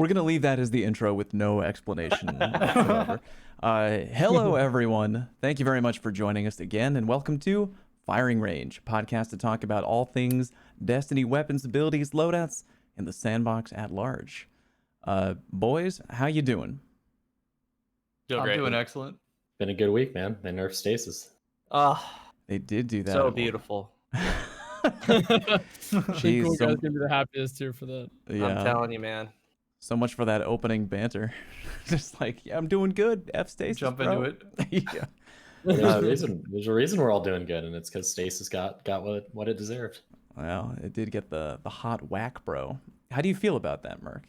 We're going to leave that as the intro with no explanation whatsoever. Hello, everyone. Thank you very much for joining us again, and welcome to Firing Range, a podcast to talk about all things Destiny weapons, abilities, loadouts, and the sandbox at large. Boys, how you doing? I'm doing excellent. Been a good week, man. They nerfed Stasis. They did do that. So beautiful. Jeez, Cool guy's gonna be the happiest here for that. Yeah. I'm telling you, man. So much for that opening banter. Just like, yeah, I'm doing good. F Stasis, Jump bro. into it. Yeah. There's a reason we're all doing good, and it's because Stasis got what it deserved. Well, it did get the hot whack, bro. How do you feel about that, Merc?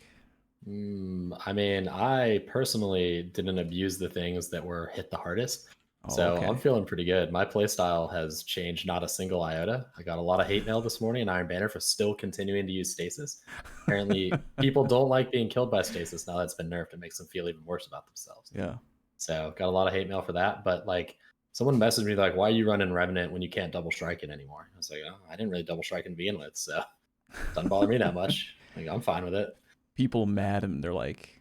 I mean, I personally didn't abuse the things that were hit the hardest. So okay. I'm feeling pretty good. My playstyle has changed not a single iota. I got a lot of hate mail this morning in Iron Banner for still continuing to use Stasis. Apparently, people don't like being killed by Stasis now that's been nerfed. It makes them feel even worse about themselves. Yeah. So got a lot of hate mail for that. But like, someone messaged me like, "Why are you running Revenant when you can't double strike it anymore?" I was like, "Oh, I didn't really double strike it to begin with, so it doesn't bother me that much. Like, I'm fine with it." People mad and they're like,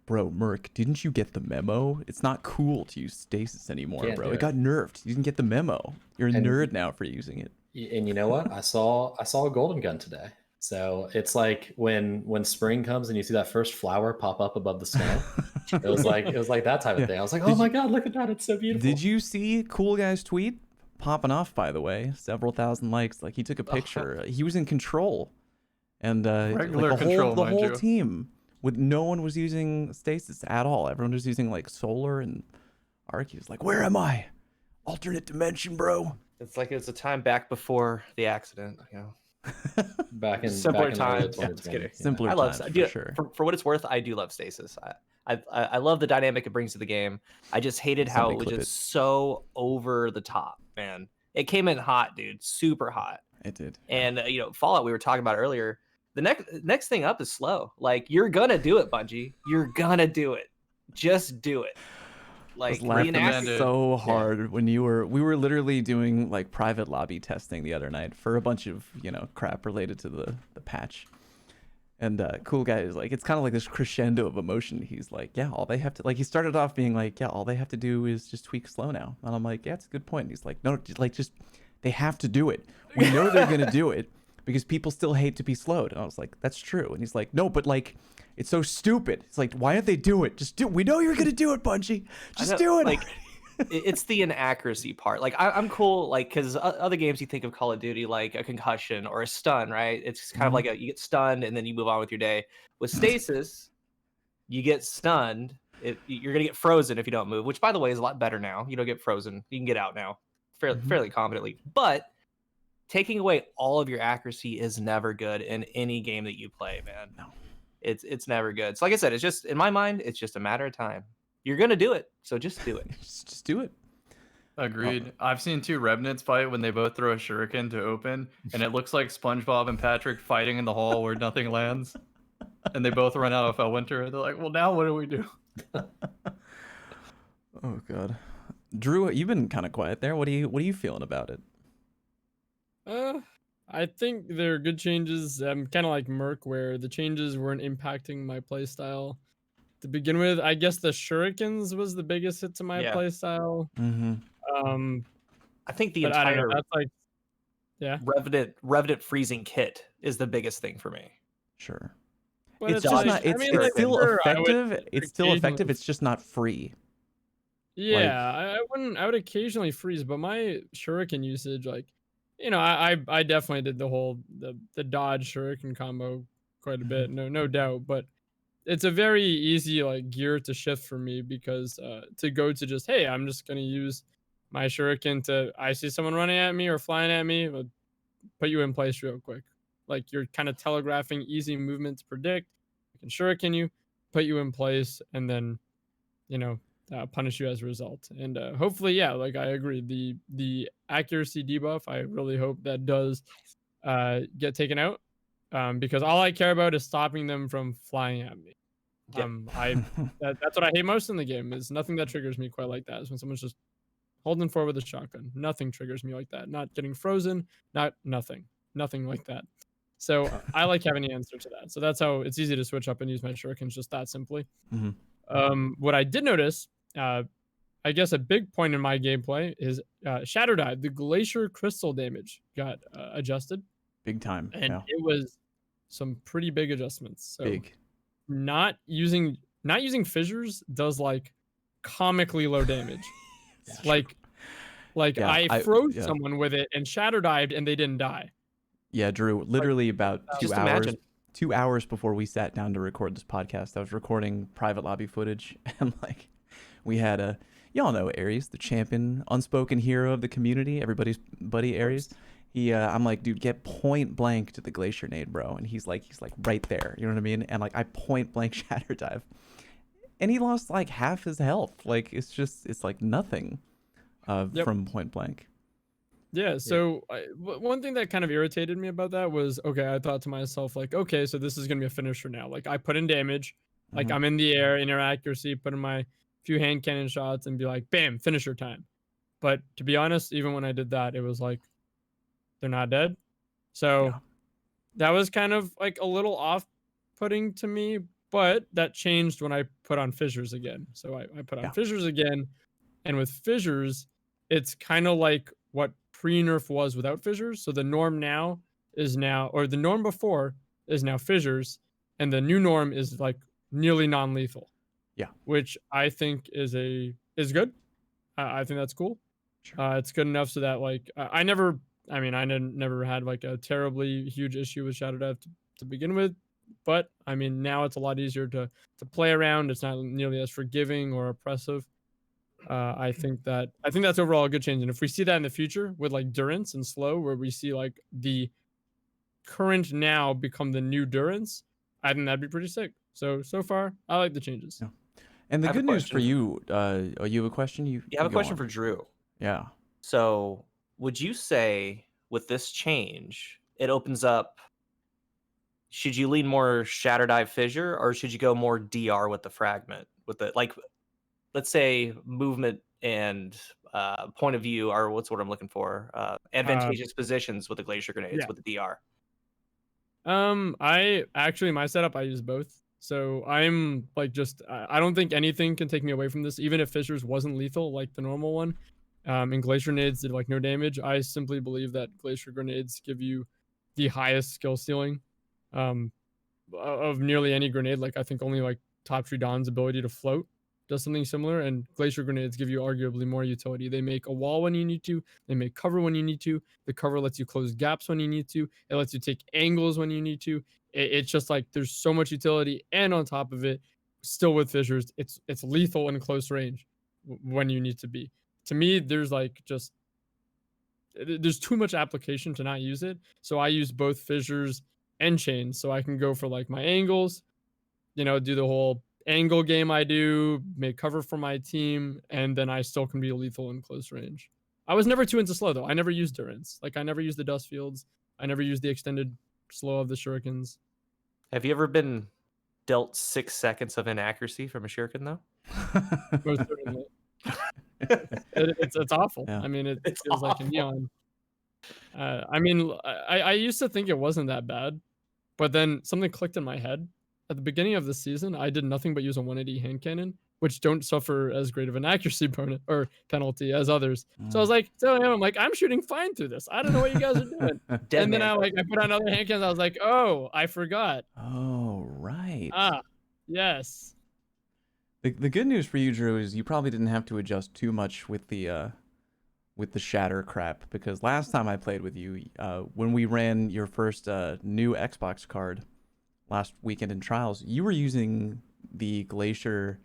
bro, Merc, didn't you get the memo? It's not cool to use Stasis anymore, Can't bro. do It it. got nerfed. You didn't get the memo. You're a nerd now for using it. And you know what? I saw a golden gun today. So it's like when spring comes and you see that first flower pop up above the snow. it was like that type of thing. I was like, oh my god, look at that! It's so beautiful. Did you see Cool Guy's tweet? Popping off, by the way. Several thousand likes. Like, he took a picture. He was in control. And Regular like control, the mind whole you. team, with no one was using Stasis at all. Everyone was using like solar and arc. He was like, where am I? Alternate dimension, bro. It's like it's a time back before the accident. You know, back in simpler early times. 2020, Just kidding. Simpler I love times, for for sure. For what it's worth, I do love Stasis. I love the dynamic it brings to the game. I just hated how Somebody it was clip just so over the top, man. It came in hot, dude, super hot. It did. And Fallout we were talking about earlier. The next thing up is slow. Like, you're gonna do it, Bungie. You're gonna do it. Just do it. I was Like, laughing reenact it. so hard when we were literally doing like private lobby testing the other night for a bunch of crap related to the patch. And Cool Guy is like, it's kind of like this crescendo of emotion. He's like, yeah, all they have to, like, he started off being like, yeah, all they have to do is just tweak slow now. And I'm like, yeah, it's a good point. And he's like, no, just they have to do it. We know they're gonna do it because people still hate to be slowed. And I was like, that's true. And he's like, no, but like, it's so stupid. It's like, why don't they do it? Just do it. We know you're gonna do it, Bungie. Just do it. Like, it's the inaccuracy part. Like, I'm cool, like, because other games you think of Call of Duty like a concussion or a stun, right? It's kind of like you get stunned and then you move on with your day. With Stasis, you get stunned. You're gonna get frozen if you don't move, which, by the way, is a lot better now. You don't get frozen. You can get out now fairly confidently. But taking away all of your accuracy is never good in any game that you play, man. No. It's never good. So like I said, it's just, in my mind, it's just a matter of time. You're gonna do it, so just do it. Just do it. Agreed. I've seen two Revenants fight when they both throw a shuriken to open, and it looks like SpongeBob and Patrick fighting in the hall where nothing lands, and they both run out of Felwinter. They're like, well, now what do we do? Oh god. Drew, you've been kind of quiet there. What are you feeling about it? I think they're good changes. I'm kind of like Merc, where the changes weren't impacting my playstyle to begin with. I guess the shurikens was the biggest hit to my playstyle. Mm-hmm. I think the But I don't entire know, that's like, yeah. Revenant freezing kit is the biggest thing for me. Sure. But It's just not. It's still sure, effective. It's still effective. occasionally- It's just not free. Yeah, I would occasionally freeze, but my shuriken usage, like, I definitely did the whole the dodge shuriken combo quite a bit, no doubt. But it's a very easy like gear to shift for me because to go to just, hey, I'm just gonna use my shuriken to, I see someone running at me or flying at me, but put you in place real quick. Like, you're kind of telegraphing easy movement to predict. I can shuriken you, put you in place, and then punish you as a result. And hopefully, yeah, like I agree, the accuracy debuff, I really hope that does get taken out, because all I care about is stopping them from flying at me. That's what I hate most in the game, is nothing that triggers me quite like that is when someone's just holding forward with a shotgun. Nothing triggers me like that. Not getting frozen, nothing like that. So I like having the answer to that. So that's how it's easy to switch up and use my shurikens just that simply. What I did notice, I guess a big point in my gameplay is Shatter Dive. The Glacier crystal damage got adjusted, Big time. and Yeah. it was some pretty big adjustments. So Big. not using fissures does like comically low damage. Like Yeah, I froze yeah. someone with it and Shatter Dived and they didn't die. Yeah, Drew, literally about Just 2 hours. imagine. 2 hours before we sat down to record this podcast, I was recording private lobby footage, and like we had y'all know Aries, the champion, unspoken hero of the community, everybody's buddy Aries. I'm like, dude, get point blank to the Glacier Nade, bro, and he's like right there, you know what I mean? And like I point blank Shatter Dive, and he lost like half his health. Like it's like nothing, from point blank. Yeah, so one thing that kind of irritated me about that was, okay, I thought to myself, like, okay, so this is going to be a finisher now. Like, I put in damage, like, I'm in the air, inner accuracy, put in my few hand cannon shots, and be like, bam, finisher time. But to be honest, even when I did that, it was like, they're not dead. So that was kind of like a little off-putting to me, but that changed when I put on fissures again. So I put on fissures again, and with fissures, it's kind of like what pre-nerf was without fissures. So the norm now is or the norm before is now fissures, and the new norm is like nearly non-lethal. Yeah, which I think is good. I think that's cool. Sure. It's good enough so that like I never had like a terribly huge issue with Shadow Dive to begin with, but I mean now it's a lot easier to play around. It's not nearly as forgiving or oppressive. I think that's overall a good change, and if we see that in the future with like Durance and Slow, where we see like the current now become the new Durance, I think that'd be pretty sick. So far, I like the changes. Yeah. And the good news for you, you have a question? You have a question for Drew. Yeah. So would you say with this change, it opens up, should you lean more Shatter Dive Fissure, or should you go more DR with the fragment? With the, like, let's say movement and point of view are what's what I'm looking for. Advantageous positions with the Glacier Grenades with the DR. My setup, I use both. So I'm like I don't think anything can take me away from this, even if Fissures wasn't lethal like the normal one. And Glacier Grenades did like no damage. I simply believe that Glacier Grenades give you the highest skill ceiling of nearly any grenade. Like I think only like Top Tree Dawn's ability to float does something similar, and Glacier Grenades give you arguably more utility. They make a wall when you need to, they make cover when you need to, the cover lets you close gaps when you need to, it lets you take angles when you need to. It's just like there's so much utility, and on top of it, still with fissures, it's lethal in close range when you need to be. To me, there's too much application to not use it, so I use both fissures and chains, so I can go for like my angles, do the whole angle game I do, make cover for my team, and then I still can be lethal in close range. I was never too into slow though. I never used Durance. Like I never used the dust fields. I never used the extended slow of the shurikens. Have you ever been dealt 6 seconds of inaccuracy from a shuriken though? Most certainly. It's awful. Yeah. I mean, it feels awful. like a neon. I used to think it wasn't that bad, but then something clicked in my head. At the beginning of the season, I did nothing but use a 180 hand cannon, which don't suffer as great of an accuracy penalty as others. So I was like, I'm shooting fine through this. I don't know what you guys are doing. And then I put on other hand cannons. I was like, oh, I forgot. Oh, right. Yes. The good news for you, Drew, is you probably didn't have to adjust too much with the shatter crap, because last time I played with you, when we ran your first new Xbox card last weekend in trials, you were using the Glacier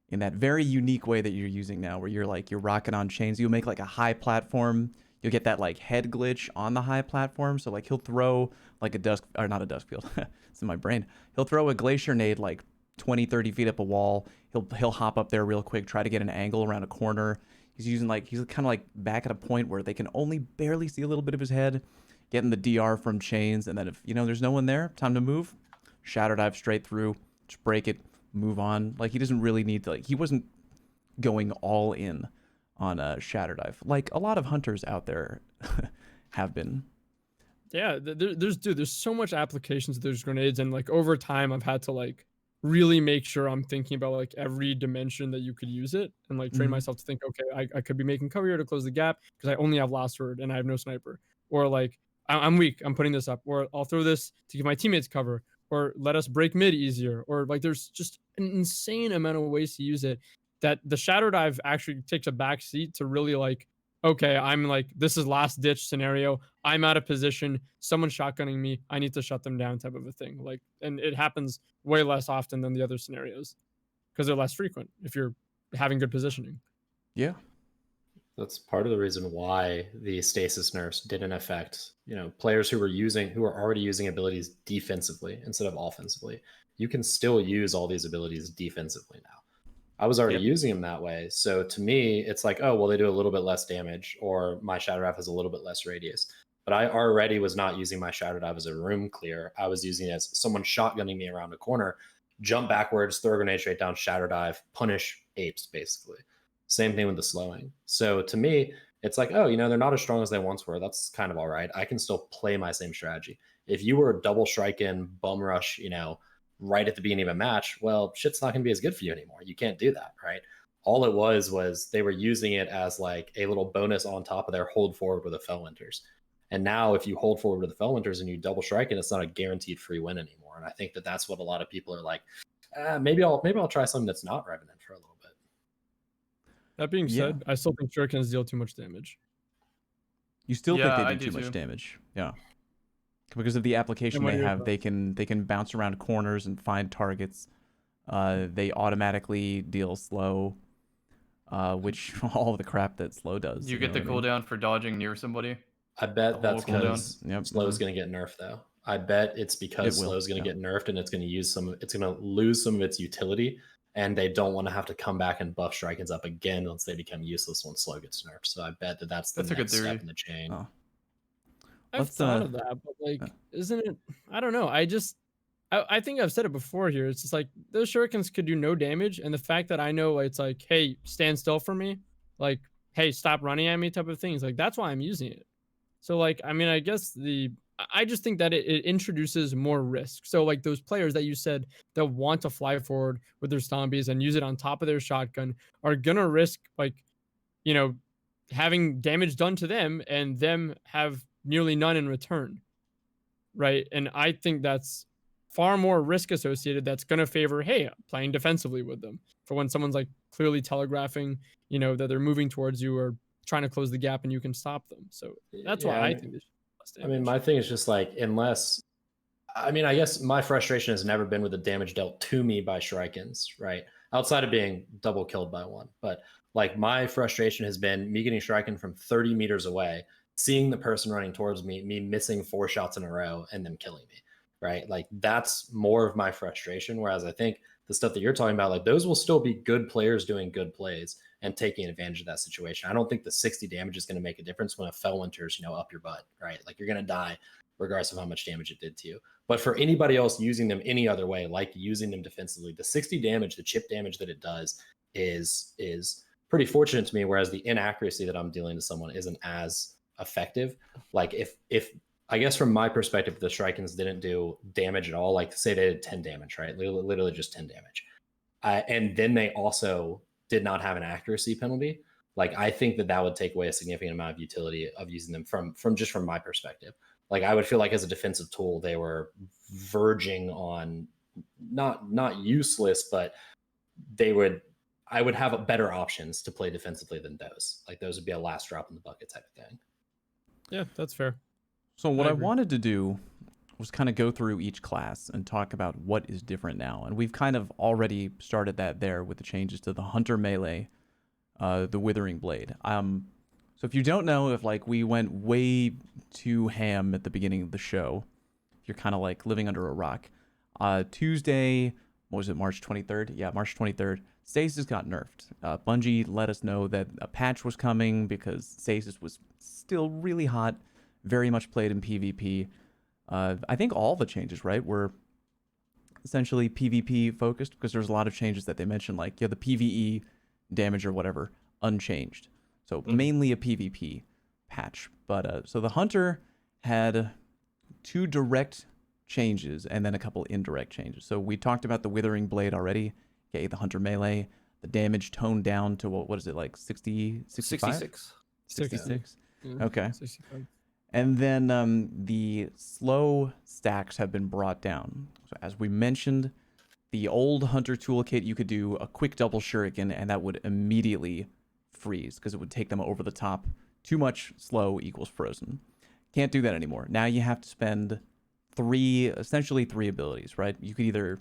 in that very unique way that you're using now, where you're rocking on chains. You'll make like a high platform. You'll get that like head glitch on the high platform. So like he'll throw like not a dusk field. It's in my brain. He'll throw a Glacier nade like 20-30 feet up a wall. He'll hop up there real quick, try to get an angle around a corner. He's kind of like back at a point where they can only barely see a little bit of his head, getting the DR from chains, and then if there's no one there, time to move. Shatter dive straight through, just break it, move on. Like he doesn't really need to, he wasn't going all in on a shatter dive like a lot of hunters out there have been. Yeah, there's so much applications of those grenades, and like over time I've had to like really make sure I'm thinking about like every dimension that you could use it, and like train Mhm. myself to think, okay, I could be making cover here to close the gap because I only have last word and I have no sniper, or like I'm weak, I'm putting this up, or I'll throw this to give my teammates cover, or let us break mid easier, or like there's just an insane amount of ways to use it that the shadow dive actually takes a back seat to really like, okay, I'm like, this is last ditch scenario, I'm out of position, someone's shotgunning me, I need to shut them down type of a thing. Like, and it happens way less often than the other scenarios because they're less frequent if you're having good positioning. Yeah. That's part of the reason why the stasis nerfs didn't affect, players who are already using abilities defensively instead of offensively. You can still use all these abilities defensively now. I was already Yep. using them that way. So to me, it's like, oh, well, they do a little bit less damage, or my Shadow Dive has a little bit less radius. But I already was not using my Shadow Dive as a room clear. I was using it as someone shotgunning me around a corner, jump backwards, throw a grenade straight down, Shadow Dive, punish apes, basically. Same thing with the slowing. So to me, it's like, oh, they're not as strong as they once were. That's kind of all right. I can still play my same strategy. If you were double strike in, bum rush, right at the beginning of a match, well, shit's not going to be as good for you anymore. You can't do that, right? All it was they were using it as like a little bonus on top of their hold forward with the Felwinters. And now if you hold forward with the Felwinters and you double strike it, it's not a guaranteed free win anymore. And I think that's what a lot of people are like, maybe I'll try something that's not Revenant for a little bit. That being Yeah. said, I still think shurikens deal too much damage. You still think Yeah, I they do do too much too. damage. Yeah. Because of the application what they are your have, they can bounce around corners and find targets. They automatically deal slow, which all of the crap that slow does. You get the know what I mean? cooldown for dodging near somebody. I bet The that's whole cooldown. because Yep. slow is going to get nerfed, though. I bet it's because It will, slow is going to yeah. get nerfed, and it's going to lose some of its utility, and they don't want to have to come back and buff Strikens up again once they become useless when slow gets nerfed. So I bet that's the That's a good next step theory. in the chain. Oh. I've Let's, thought of that, but like, isn't it? I don't know. I think I've said it before here. It's just like those shurikens could do no damage, and the fact that I know it's like, hey, stand still for me, like, hey, stop running at me, type of things. Like that's why I'm using it. So like, I mean, I guess I just think that it introduces more risk. So like those players that you said that want to fly forward with their zombies and use it on top of their shotgun are gonna risk like, having damage done to them and them have nearly none in return. Right. And I think that's far more risk associated that's going to favor, hey, playing defensively with them for when someone's like clearly telegraphing, that they're moving towards you or trying to close the gap and you can stop them. So that's why I think they should do less damage. My thing is just like, I guess my frustration has never been with the damage dealt to me by Shrikens, right? Outside of being double killed by one. But like my frustration has been me getting Shriken from 30 meters away, seeing the person running towards me missing 4 shots in a row and them killing me, right? Like that's more of my frustration. Whereas I think the stuff that you're talking about, like those will still be good players doing good plays and taking advantage of that situation. I don't think the 60 damage is going to make a difference when a Felwinter's, up your butt, right? Like you're going to die regardless of how much damage it did to you. But for anybody else using them any other way, like using them defensively, the 60 damage, the chip damage that it does is pretty fortunate to me. Whereas the inaccuracy that I'm dealing to someone isn't as effective. Like if I guess from my perspective, if the Shrikens didn't do damage at all, like say they did 10 damage, right? Literally just 10 damage. And then they also did not have an accuracy penalty. Like I think that would take away a significant amount of utility of using them from my perspective. Like I would feel like as a defensive tool, they were verging on not useless, but I would have better options to play defensively than those. Like those would be a last drop in the bucket type of thing. Yeah, that's fair. So what I agree. wanted to do was kind of go through each class and talk about what is different now. And we've kind of already started that there with the changes to the Hunter Melee, the Withering Blade. So if you don't know, if like we went way too ham at the beginning of the show, you're kind of like living under a rock. Tuesday, what was it, March 23rd? Yeah, March 23rd. Stasis got nerfed. Bungie let us know that a patch was coming because Stasis was still really hot, very much played in PvP. I think all the changes, right, were essentially PvP focused because there's a lot of changes that they mentioned, like the PvE damage or whatever, unchanged. So mainly a PvP patch. But so the Hunter had 2 direct changes and then a couple indirect changes. So we talked about the Withering Blade already. Okay, the Hunter Melee, the damage toned down to what is it, like 60, 65? 66. 66. Yeah, Okay. 65. And then the slow stacks have been brought down. So as we mentioned, the old Hunter toolkit, you could do a quick double shuriken and that would immediately freeze because it would take them over the top. Too much slow equals frozen. Can't do that anymore. Now you have to spend essentially three abilities, right? You could either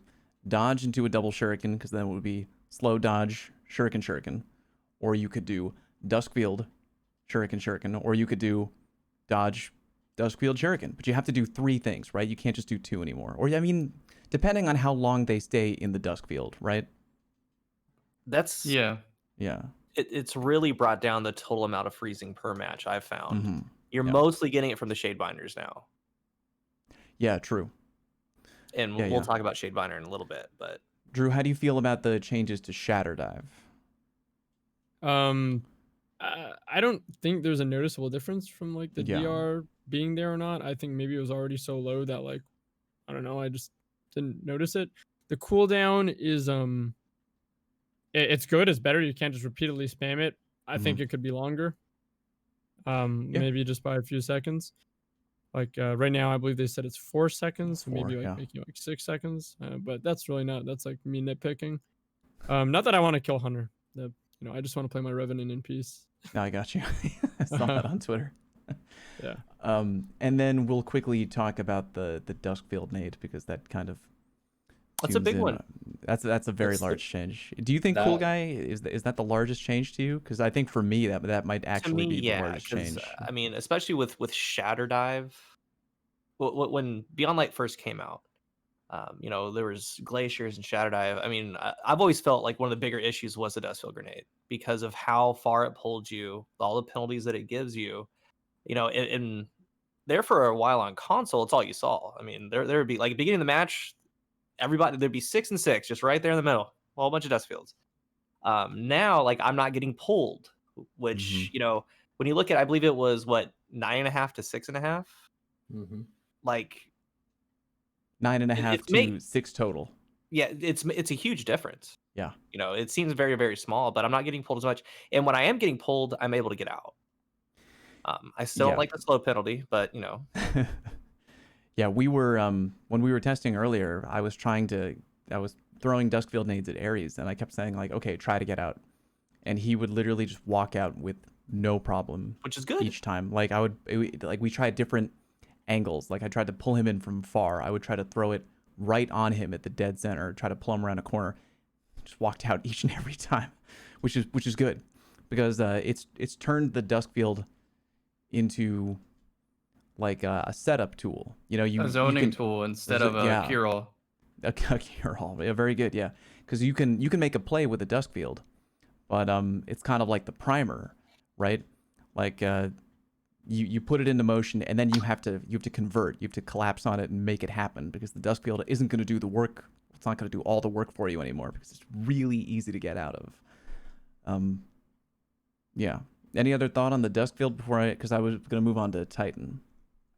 dodge into a double shuriken because then it would be slow dodge, shuriken, or you could do Duskfield, shuriken, or you could do dodge, Duskfield, shuriken. But you have to do 3 things, right? You can't just do 2 anymore. Or I mean, depending on how long they stay in the Duskfield, right? That's Yeah. Yeah. It's really brought down the total amount of freezing per match I've found. Mm-hmm. You're Yeah. mostly getting it from the Shadebinders now. Yeah, true. And Yeah, we'll yeah. talk about Shadebinder in a little bit, but Drew, how do you feel about the changes to Shatter Dive? I don't think there's a noticeable difference from like the Yeah. DR being there or not. I think maybe it was already so low that like, I don't know, I just didn't notice it. The cooldown is it's good, it's better. You can't just repeatedly spam it. I think it could be longer. Yeah. Maybe just by a few seconds. Like right now, I believe they said it's 4 seconds, so 4, maybe like yeah. making like 6 seconds. But that's really not. That's like me nitpicking. Not that I want to kill Hunter. I just want to play my Revenant in peace. No, I got you. I saw that on Twitter. Yeah. And then we'll quickly talk about the Duskfield nade because that kind of that's a tunes big in. one. That's a very That's large change. Do you think Cool that- Guy is that the largest change to you? Because I think for me that might To actually me, be the yeah, largest 'cause, change. I mean, especially with Shatter Dive, when Beyond Light first came out, there was Glaciers and Shatter Dive. I mean, I've always felt like one of the bigger issues was the Duskfield Grenade because of how far it pulled you, all the penalties that it gives you. In there for a while on console, it's all you saw. I mean, there would be like beginning of the match, everybody there'd be 6 and 6 just right there in the middle, a whole bunch of Duskfields. Now, like I'm not getting pulled, which when you look at, I believe it was what 9.5 to 6.5. Mm-hmm. Like 9.5 to 6 total. yeah, it's a huge difference. Yeah. It seems very, very small, but I'm not getting pulled as much. And when I am getting pulled, I'm able to get out. I still don't like the slow penalty, but Yeah, we were when we were testing earlier, I was throwing Duskfield nades at Ares, and I kept saying like, okay, try to get out, and he would literally just walk out with no problem, which is good. each time. Like we tried different angles. Like I tried to pull him in from far. I would try to throw it right on him at the dead center, try to pull him around a corner. Just walked out each and every time, which is good because it's turned the Duskfield into like a setup tool. A zoning tool instead of a cure-all. A cure-all. Yeah, very good. Yeah, because you can make a play with a Duskfield, but it's kind of like the primer, right? Like you put it into motion and then you have to convert. You have to collapse on it and make it happen because the Duskfield isn't going to do the work. It's not going to do all the work for you anymore because it's really easy to get out of. Yeah. Any other thought on the Duskfield because I was going to move on to Titan.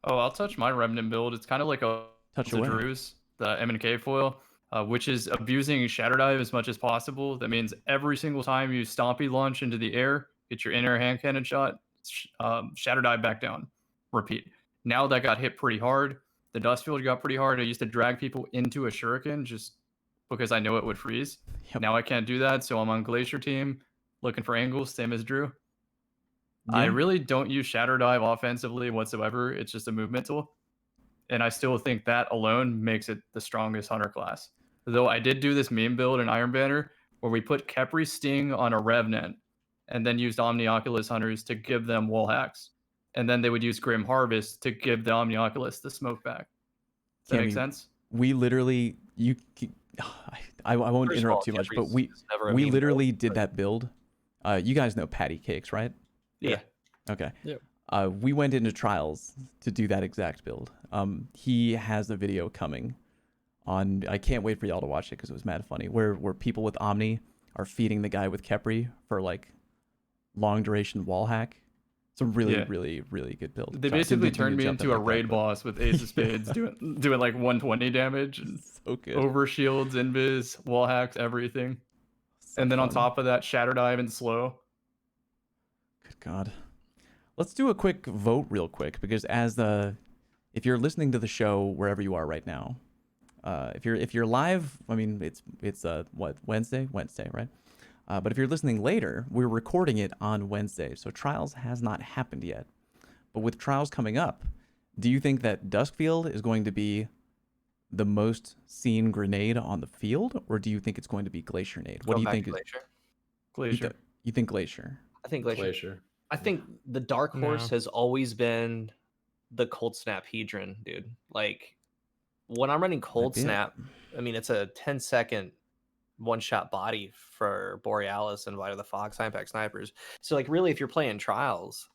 Oh, I'll touch my Remnant build. It's kind of like a Touch away. Drews, the M&K foil, which is abusing Shatter Dive as much as possible. That means every single time you Stompy launch into the air, get your inner hand cannon shot, Shatter Dive back down, repeat. Now that got hit pretty hard. The Duskfield got pretty hard. I used to drag people into a shuriken just because I know it would freeze. Yep. Now I can't do that, so I'm on Glacier team looking for angles, same as Drew. Yeah. I really don't use Shatter Dive offensively whatsoever. It's just a movement tool. And I still think that alone makes it the strongest Hunter class. Though I did do this meme build in Iron Banner where we put Khepri Sting on a Revenant and then used Omnioculus Hunters to give them wall hacks. And then they would use Grim Harvest to give the Omnioculus the smoke back. Does that make Cammy, sense? We literally, I won't First of interrupt all, too much, but Khepri is never a we meme literally build, did but- that build. You guys know CammyCakes, right? Yeah. Okay. Yep. We went into trials to do that exact build. He has a video coming on. I can't wait for y'all to watch it because it was mad funny. Where people with Omni are feeding the guy with Khepri for like long duration wall hack. It's a really, Yeah. really, really good build. They Sorry, basically didn't turned mean to me jump in into a like that, raid but boss with Ace of Spades, doing like 120 damage, and so good. over shields, invis, wall hacks, everything. So And then on fun. top of that, shatter dive and slow. Good God. Let's do a quick vote real quick, because if you're listening to the show wherever you are right now, if you're live, I mean it's what, Wednesday, right? But if you're listening later, we're recording it on Wednesday, so Trials has not happened yet. But with Trials coming up, do you think that Duskfield is going to be the most seen grenade on the field, or do you think it's going to be Glacier Nade? What do you think? Glacier? Glacier. You think Glacier? I think Glacier. Glacier. I think the dark horse has always been the Cold Snap Hedron, dude. Like when I'm running Cold Snap, I mean it's a 10-second one-shot body for Borealis and Light of the Fox Impact Snipers. So like really, if you're playing Trials,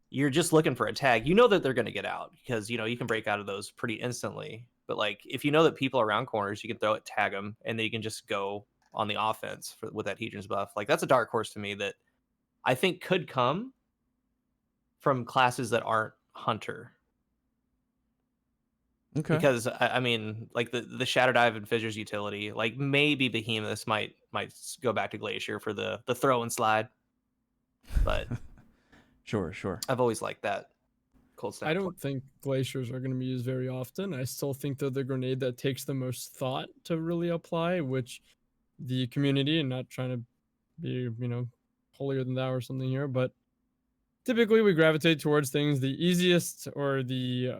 you're just looking for a tag. You know that they're going to get out because you can break out of those pretty instantly. But like if you know that people are around corners, you can throw it, tag them, and then you can just go on the offense with that Hedron's buff. Like that's a dark horse to me that I think could come from classes that aren't Hunter. Okay. Because I mean, like the Shatter Dive and Fissures utility, like maybe Behemoths might go back to Glacier for the throw and slide. But Sure. I've always liked that Cold Snap. I don't think glaciers are going to be used very often. I still think they're the grenade that takes the most thought to really apply, which the community, and not trying to be, holier than thou or something here, but typically we gravitate towards things the easiest or the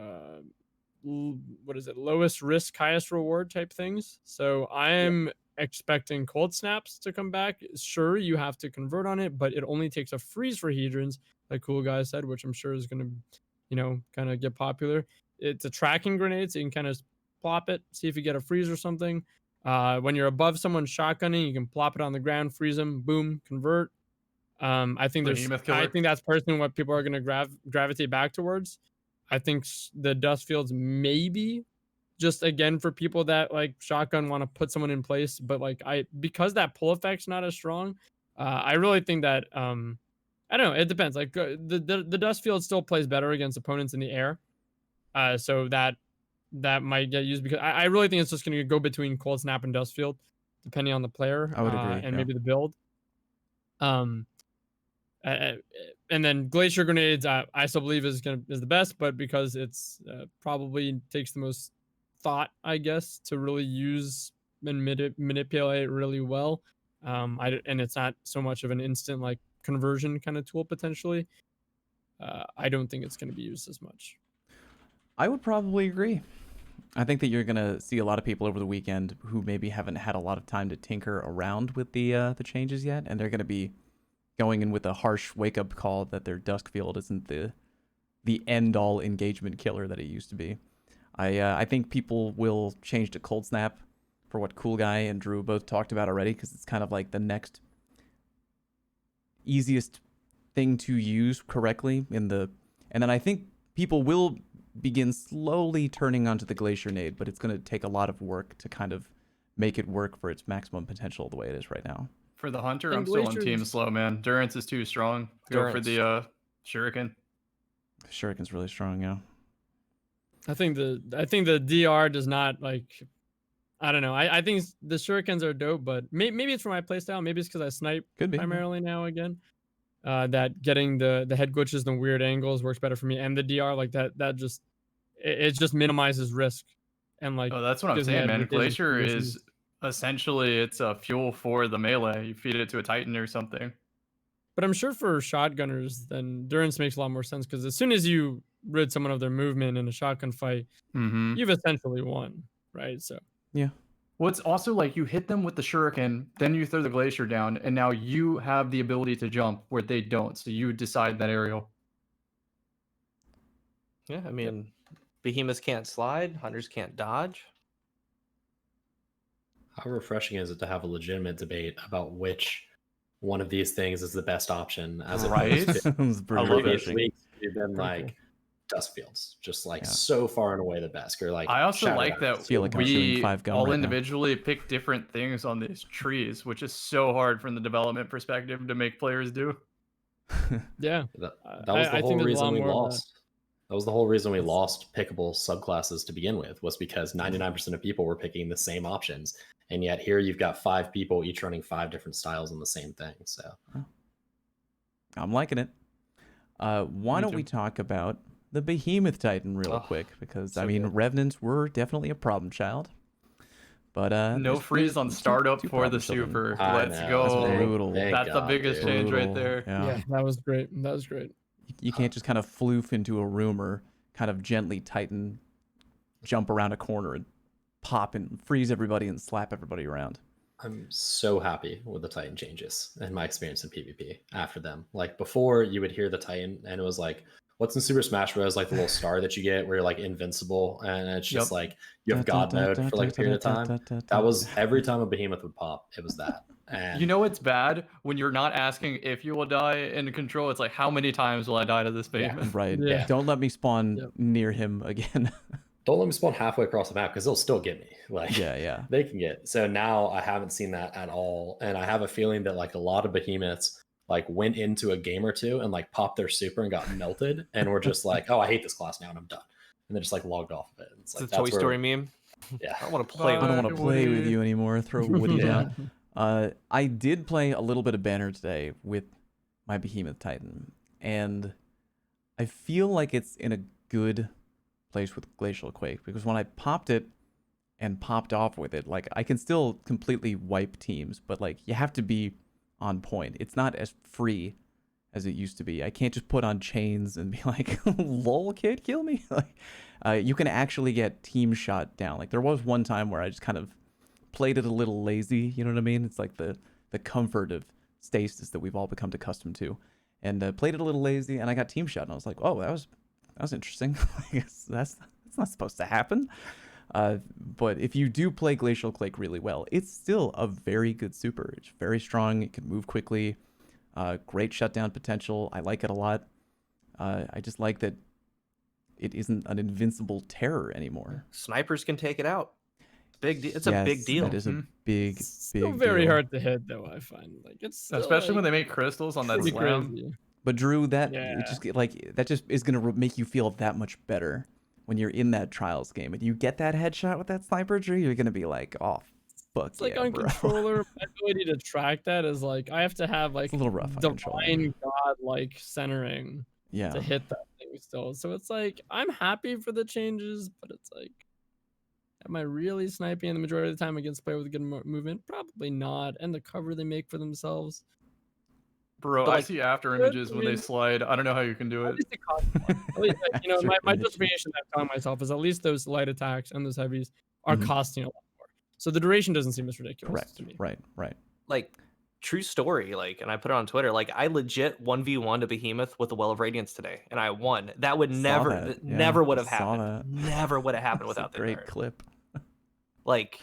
lowest risk, highest reward type things. So I'm expecting cold snaps to come back. Sure, you have to convert on it, but it only takes a freeze for Hedrons, like Cool Guy said, which I'm sure is going to, kind of get popular. It's a tracking grenade, so you can kind of plop it, see if you get a freeze or something. When you're above someone shotgunning, you can plop it on the ground, freeze them, boom, convert. I think that's personally what people are going to gravitate back towards. I think the dust fields maybe just again for people that like shotgun want to put someone in place, but like because that pull effect's not as strong, I really think that I don't know, it depends. Like the dust field still plays better against opponents in the air, so that might get used because I really think it's just going to go between cold snap and dust field, depending on the player. I would agree, and maybe the build. And then Glacier Grenades, I still believe is the best, but because it's probably takes the most thought, I guess, to really use and manipulate really well. And it's not so much of an instant like conversion kind of tool potentially. I don't think it's going to be used as much. I would probably agree. I think that you're gonna see a lot of people over the weekend who maybe haven't had a lot of time to tinker around with the changes yet, and they're gonna be going in with a harsh wake-up call that their Duskfield isn't the end-all engagement killer that it used to be. I think people will change to Cold Snap for what Cool Guy and Drew both talked about already, because it's kind of like the next easiest thing to use correctly and then I think people will begin slowly turning onto the Glacier Nade, but it's going to take a lot of work to kind of make it work for its maximum potential the way it is right now. For the Hunter, I'm still on team slow, man. Durance is too strong. Go for the Shuriken. The Shuriken's really strong, yeah. I think the DR does not like. I don't know. I think the Shurikens are dope, but maybe it's for my playstyle. Maybe it's because I snipe primarily now again. That getting the head glitches and weird angles works better for me, and the DR like that just it just minimizes risk, and like. Oh, that's what I'm saying, man. Glacier is essentially it's a fuel for the melee. You feed it to a Titan or something. But I'm sure for shotgunners, then Durance makes a lot more sense because as soon as you rid someone of their movement in a shotgun fight, you've essentially won, right? So yeah. Well, it's also like you hit them with the Shuriken, then you throw the Glacier down, and now you have the ability to jump where they don't. So you decide that aerial. Yeah, I mean, Behemoths can't slide, Hunters can't dodge. How refreshing is it to have a legitimate debate about which one of these things is the best option, as opposed to previous weeks we've been like Duskfields, just like so far and away the best. Or like I also like that we all individually pick different things on these trees, which is so hard from the development perspective to make players do. Yeah. That was the I whole think there's a reason lot we more of that. lost. That was the whole reason we lost pickable subclasses to begin with, was because 99% of people were picking the same options. And yet here you've got 5 people each running 5 different styles on the same thing. So I'm liking it. Why Me don't too. we talk about the Behemoth Titan real Oh, quick? Because so I mean, good. Revenants were definitely a problem child. But No freeze on two startup for problem the children. super. I Let's know, That's go. brutal. thank That's the God, biggest dude. change right Brutal. there. Yeah. Yeah, that was great. That was great. You can't just kind of floof into a room or kind of gently Titan jump around a corner and pop and freeze everybody and slap everybody around. I'm so happy with the Titan changes and my experience in PvP after them. Like before, you would hear the Titan and it was like, what's in Super Smash Bros? Like the little star that you get where you're like invincible, and it's just Yep. like you have God mode for like a period of time. That was every time a Behemoth would pop, it was that. And You know it's bad when you're not asking if you will die in control. It's like, how many times will I die to this Behemoth? Right. Yeah. Don't let me spawn Yep. near him again. don't let me spawn halfway across the map because they'll still get me. Like yeah. they can get. So now I haven't seen that at all, and I have a feeling that like a lot of Behemoths like went into a game or two and like popped their super and got melted, and were just like, oh, I hate this class now and I'm done, and then just like logged off of it. It's It's like a Toy that's where- Story meme. Yeah, I don't want to play I with don't it. want to play with Woody. you anymore. Throw Woody Yeah. down. I did play a little bit of Banner today with my Behemoth Titan, and I feel like it's in a good place with Glacial Quake, because when I popped it and popped off with it, like I can still completely wipe teams, but like you have to be on point. It's not as free as it used to be. I can't just put on chains and be like, lol, can't kill me. Like, you can actually get team shot down. Like there was one time where I just kind of played it a little lazy, you know what I mean? It's like the comfort of Stasis that we've all become accustomed to, and played it a little lazy, and I got team shot, and I was like, oh, that was interesting. I guess that's not supposed to happen. But if you do play Glacial Quake really well, it's still a very good super. It's very strong. It can move quickly. Great shutdown potential. I like it a lot. I just like that it isn't an invincible terror anymore. Snipers can take it out. Big deal. It's a big Yes, deal. That is a Mhm. big, It's still big very deal. hard to hit, though. I find like it's still, Especially when like, they make crystals on that pretty slam. crazy. But Drew, that Yeah. it just like that just is gonna make you feel that much better when you're in that trials game and you get that headshot with that sniper, Drew. You're gonna be like, oh, fuck It's like yeah, on bro. controller, my ability to track that is like I have to have like It's a little rough on controller. divine god like centering Yeah, to hit that thing still. So it's like I'm happy for the changes, but it's like, am I really sniping the majority of the time against player with good movement? Probably not. And the cover they make for themselves. Bro, But, I like, see after good, images I when they mean- slide. I don't know how you can do At it. least it costs more. At least, like, you know, Sure, my imagine. justification that I'm telling myself is at least those light attacks and those heavies are Mhm. costing a lot more. So the duration doesn't seem as ridiculous correct. to me. Right. Like, true story. Like, and I put it on Twitter. Like, I legit 1v1 to Behemoth with the Well of Radiance today, and I won. That would Saw never, that, yeah, never would have saw happened. that. Never would have happened That's a without the great Nerf. clip. Like,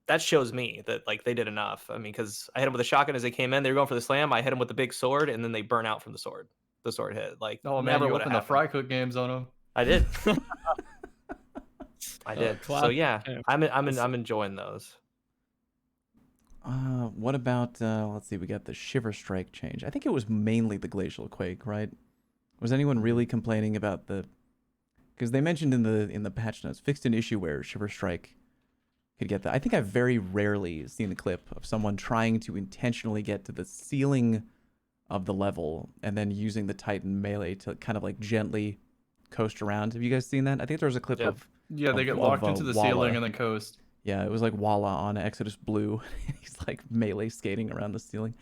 that shows me that like they did enough. I mean, because I hit them with a shotgun as they came in. They were going for the slam. I hit them with the big sword, and then they burn out from the sword. The sword hit. Like, Oh man, never you would have opened the happened. fry cook games on them. I did. I did. So classic. yeah, Yeah. I'm enjoying those. What about let's see, we got the Shiver Strike change. I think it was mainly the Glacial Quake, right? Was anyone really complaining about the, because they mentioned in the patch notes, fixed an issue where Shiver Strike could get that. I think I've very rarely seen a clip of someone trying to intentionally get to the ceiling of the level and then using the Titan melee to kind of like gently coast around. Have you guys seen that? I think there was a clip Yep. of Yeah, they Of- get of, locked into the ceiling Walla. and then coast. Yeah, it was like Walla on Exodus Blue. He's like melee skating around the ceiling.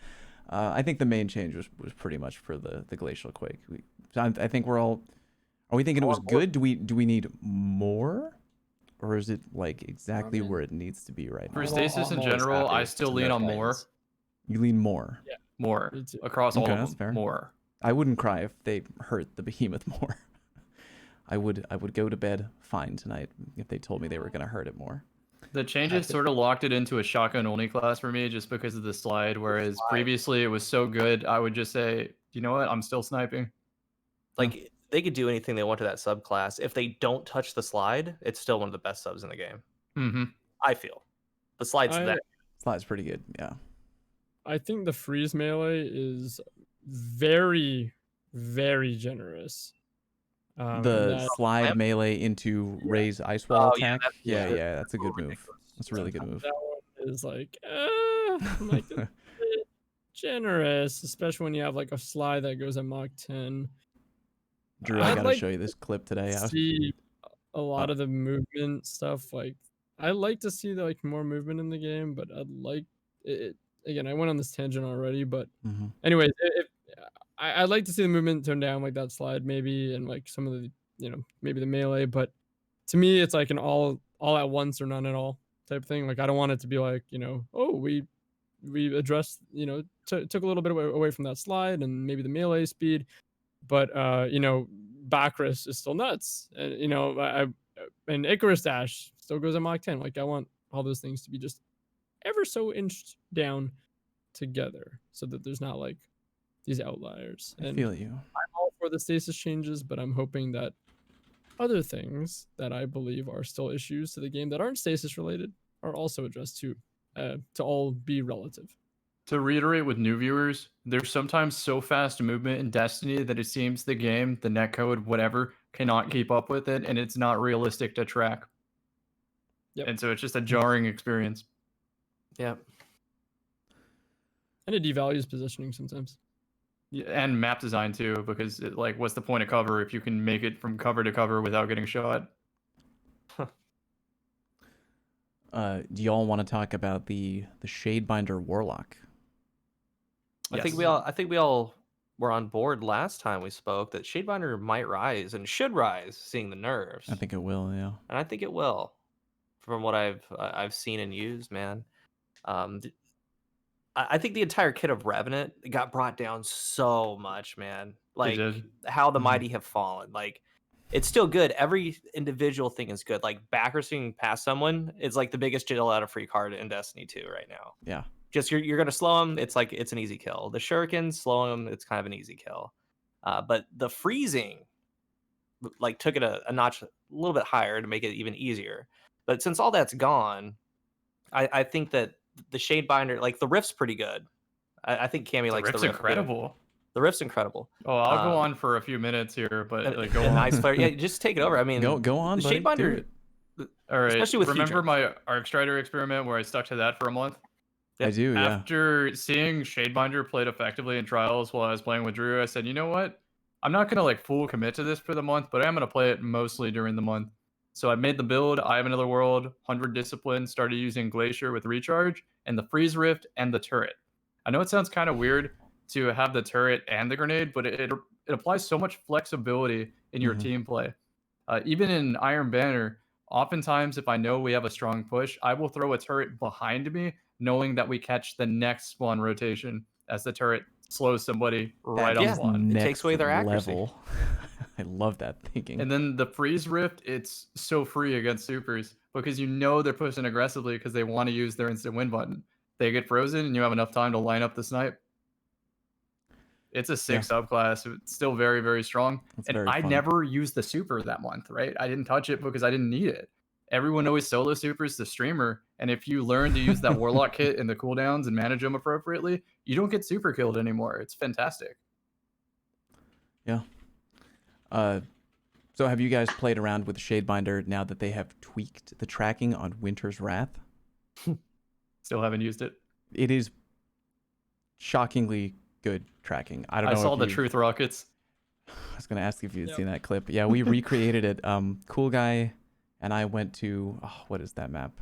I think the main change was pretty much for the Glacial Quake. I think we're all. Are we thinking it was good? Do we need more, or is it like exactly mean, where it needs to be right For now? Stasis in I'm always general, happy I still to lean nerf on more. Titans. You lean more. More Me too. across all Okay, of that's them. fair. More. I wouldn't cry if they hurt the Behemoth more. I would go to bed fine tonight if they told me they were gonna hurt it more. The changes sort of locked it into a shotgun only class for me just because of the slide, whereas previously it was so good, I would just say, you know what, I'm still sniping. Like, they could do anything they want to that subclass. If they don't touch the slide, it's still one of the best subs in the game. Mm-hmm. I feel the slide's I- that. Slide's pretty good, yeah. I think the freeze melee is very, very generous. And The that slide Lamp? melee into Ray's ice wall Oh, yeah, attack. that's- Yeah, yeah. yeah, that's a good move. ridiculous. That's a really good move. that one is like, I'm like, it's a bit generous, especially when you have like a slide that goes at Mach 10. Drew, I I'd gotta like show you this clip today. I was- see a lot of the movement stuff. Like, I like to see like more movement in the game, but I'd like it. Again, I went on this tangent already, but Mhm. anyways, if I'd like to see the movement tone down, like that slide maybe, and like some of the, maybe the melee. But to me, it's like an all at once or none at all type thing. Like, I don't want it to be like, oh, we addressed, took a little bit away from that slide and maybe the melee speed, but Bacchus is still nuts, and and Icarus Dash still goes at Mach 10. Like, I want all those things to be just ever so inched down together, so that there's not like these outliers. I And feel you. I'm all for the stasis changes, but I'm hoping that other things that I believe are still issues to the game that aren't stasis related are also addressed too, to all be relative. To reiterate with new viewers, there's sometimes so fast movement in Destiny that it seems the game, the netcode, whatever, cannot keep up with it, and it's not realistic to track. Yep. And so it's just a jarring experience. Yeah. And it devalues positioning sometimes. Yeah, and map design too, because like, what's the point of cover if you can make it from cover to cover without getting shot? Do y'all want to talk about the Shadebinder Warlock? I think Yes. we all were on board last time we spoke that Shadebinder might rise and should rise, seeing the nerfs. I think it will, yeah. And I think it will, from what I've seen and used, man. I think the entire kit of Revenant got brought down so much, man. Like, did. how the Mhm. mighty have fallen. Like, it's still good. Every individual thing is good. Like, backers past someone is like the biggest jail out of free card in Destiny 2 right now. Yeah. Just you're gonna slow them. It's like it's an easy kill. The shurikens, slow them. It's kind of an easy kill. But the freezing, like, took it a notch, a little bit higher to make it even easier. But since all that's gone, I think that the Shadebinder, like, the rift's pretty good. I think Cammy The likes Rift's the rift. incredible. The rift's incredible. Oh, I'll go Um, on for a few minutes here, but And, like, go and on. Ice Flare, yeah, just take it over. I mean, Go on, the buddy. Do Shadebinder, it. All right. especially with Remember Future. my Arc Strider experiment where I stuck to that for a month? I do, yeah. After seeing Shadebinder played effectively in trials while I was playing with Drew, I said, you know what? I'm not gonna like full commit to this for the month, but I am gonna play it mostly during the month. So I made the build. I have another world, 100 discipline, started using Glacier with recharge and the freeze rift and the turret. I know it sounds kind of weird to have the turret and the grenade, but it applies so much flexibility in your Mhm. team play. Even in Iron Banner, oftentimes if I know we have a strong push, I will throw a turret behind me, knowing that we catch the next spawn rotation as the turret slows somebody right yeah. on spawn. It takes away their accuracy. level. I love that thinking. And then the freeze rift, it's so free against supers because you know they're pushing aggressively because they want to use their instant win button. They get frozen and you have enough time to line up the snipe. It's a sick subclass. It's still very, very strong. It's And very I fun. never used the super that month, right? I didn't touch it because I didn't need it. Everyone always solo supers the streamer. And if you learn to use that Warlock kit and the cooldowns and manage them appropriately, you don't get super killed anymore. It's fantastic. Yeah. So have you guys played around with Shadebinder now that they have tweaked the tracking on Winter's Wrath? Still haven't used it. It is shockingly good tracking. I don't know. saw if the you've- truth rockets. I was gonna ask if you'd Yep. seen that clip. Yeah, we recreated it. Cool Guy and I went to what is that map?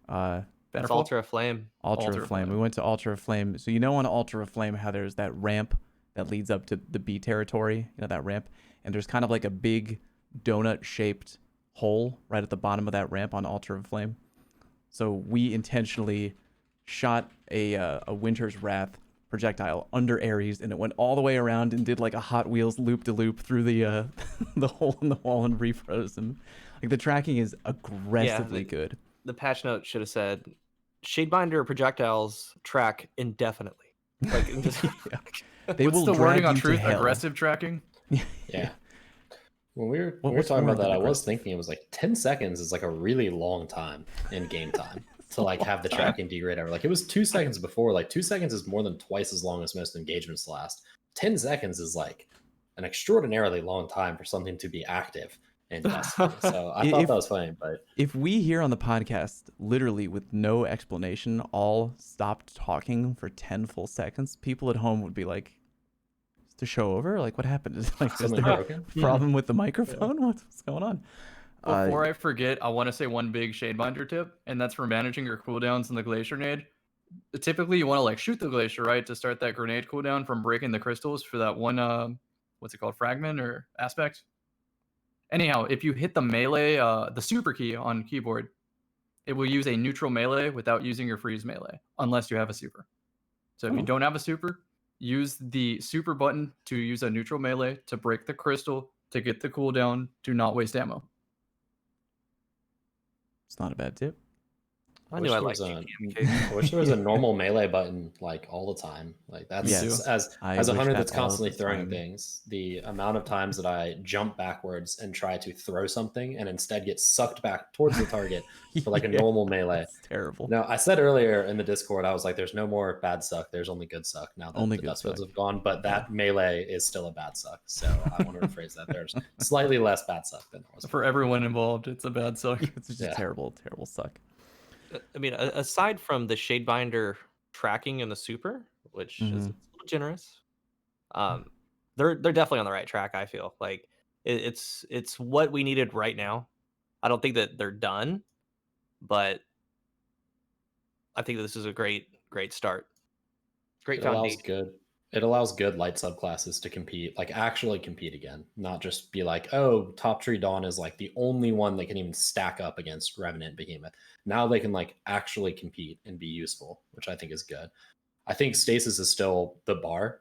That's Bannerfall? Ultra Flame. Ultra Ultra Flame. Flame. We went to Ultra Flame. So you know on Ultra Flame how there's that ramp that leads up to the B territory, you know, that ramp, and there's kind of like a big donut shaped hole right at the bottom of that ramp on Ultra Flame. So we intentionally shot a Winter's Wrath projectile under Ares, and it went all the way around and did like a Hot Wheels loop de loop through the the hole in the wall and refroze him. Like, the tracking is aggressively good. The patch note should have said, Shadebinder projectiles track indefinitely. Like, just, They What's will the drag wording on you to truth? hell. Aggressive tracking? Yeah. When we were What's talking more about that, than I was aggressive? thinking it was like 10 seconds is like a really long time in game time. to like have the tracking degrade ever. Like it was 2 seconds before. Like 2 seconds is more than twice as long as most engagements last. 10 seconds is like an extraordinarily long time for something to be active in Destiny. So I thought that was funny. But if we here on the podcast, literally with no explanation, all stopped talking for 10 full seconds, people at home would be like, "Is the show over? Like, what happened? Is there broken? a problem with the microphone? What's going on?" Before I forget, I want to say one big Shadebinder tip, and that's for managing your cooldowns in the Glacier Grenade. Typically, you want to like shoot the Glacier, right, to start that grenade cooldown from breaking the crystals for that one, what's it called, fragment or aspect? Anyhow, if you hit the melee, the super key on keyboard, it will use a neutral melee without using your freeze melee, unless you have a super. So if you don't have a super, use the super button to use a neutral melee to break the crystal to get the cooldown to not waste ammo. It's not a bad tip. I knew I liked I wish there was a normal melee button like all the time. Like that's Yes. as I a wish hunter that that's all constantly the throwing time. things. The amount of times that I jump backwards and try to throw something and instead get sucked back towards the target for like a Yeah, normal melee. It's terrible. Now I said earlier in the Discord, I was like, "There's no more bad suck. There's only good suck." Now that Only the good dust fields suck. have gone, but that melee is still a bad suck. So I want to rephrase that. There's slightly less bad suck than there was. For everyone involved, it's a bad suck. It's just terrible suck. I mean, aside from the Shadebinder tracking in the super, which is a little generous, they're definitely on the right track. I feel like it's what we needed right now. I don't think that they're done, but I think that this is a great start. Great foundation. It allows good light subclasses to compete, like actually compete again, not just be like, oh, Top Tree Dawn is like the only one that can even stack up against Revenant Behemoth. Now they can like actually compete and be useful, which I think is good. I think Stasis is still the bar.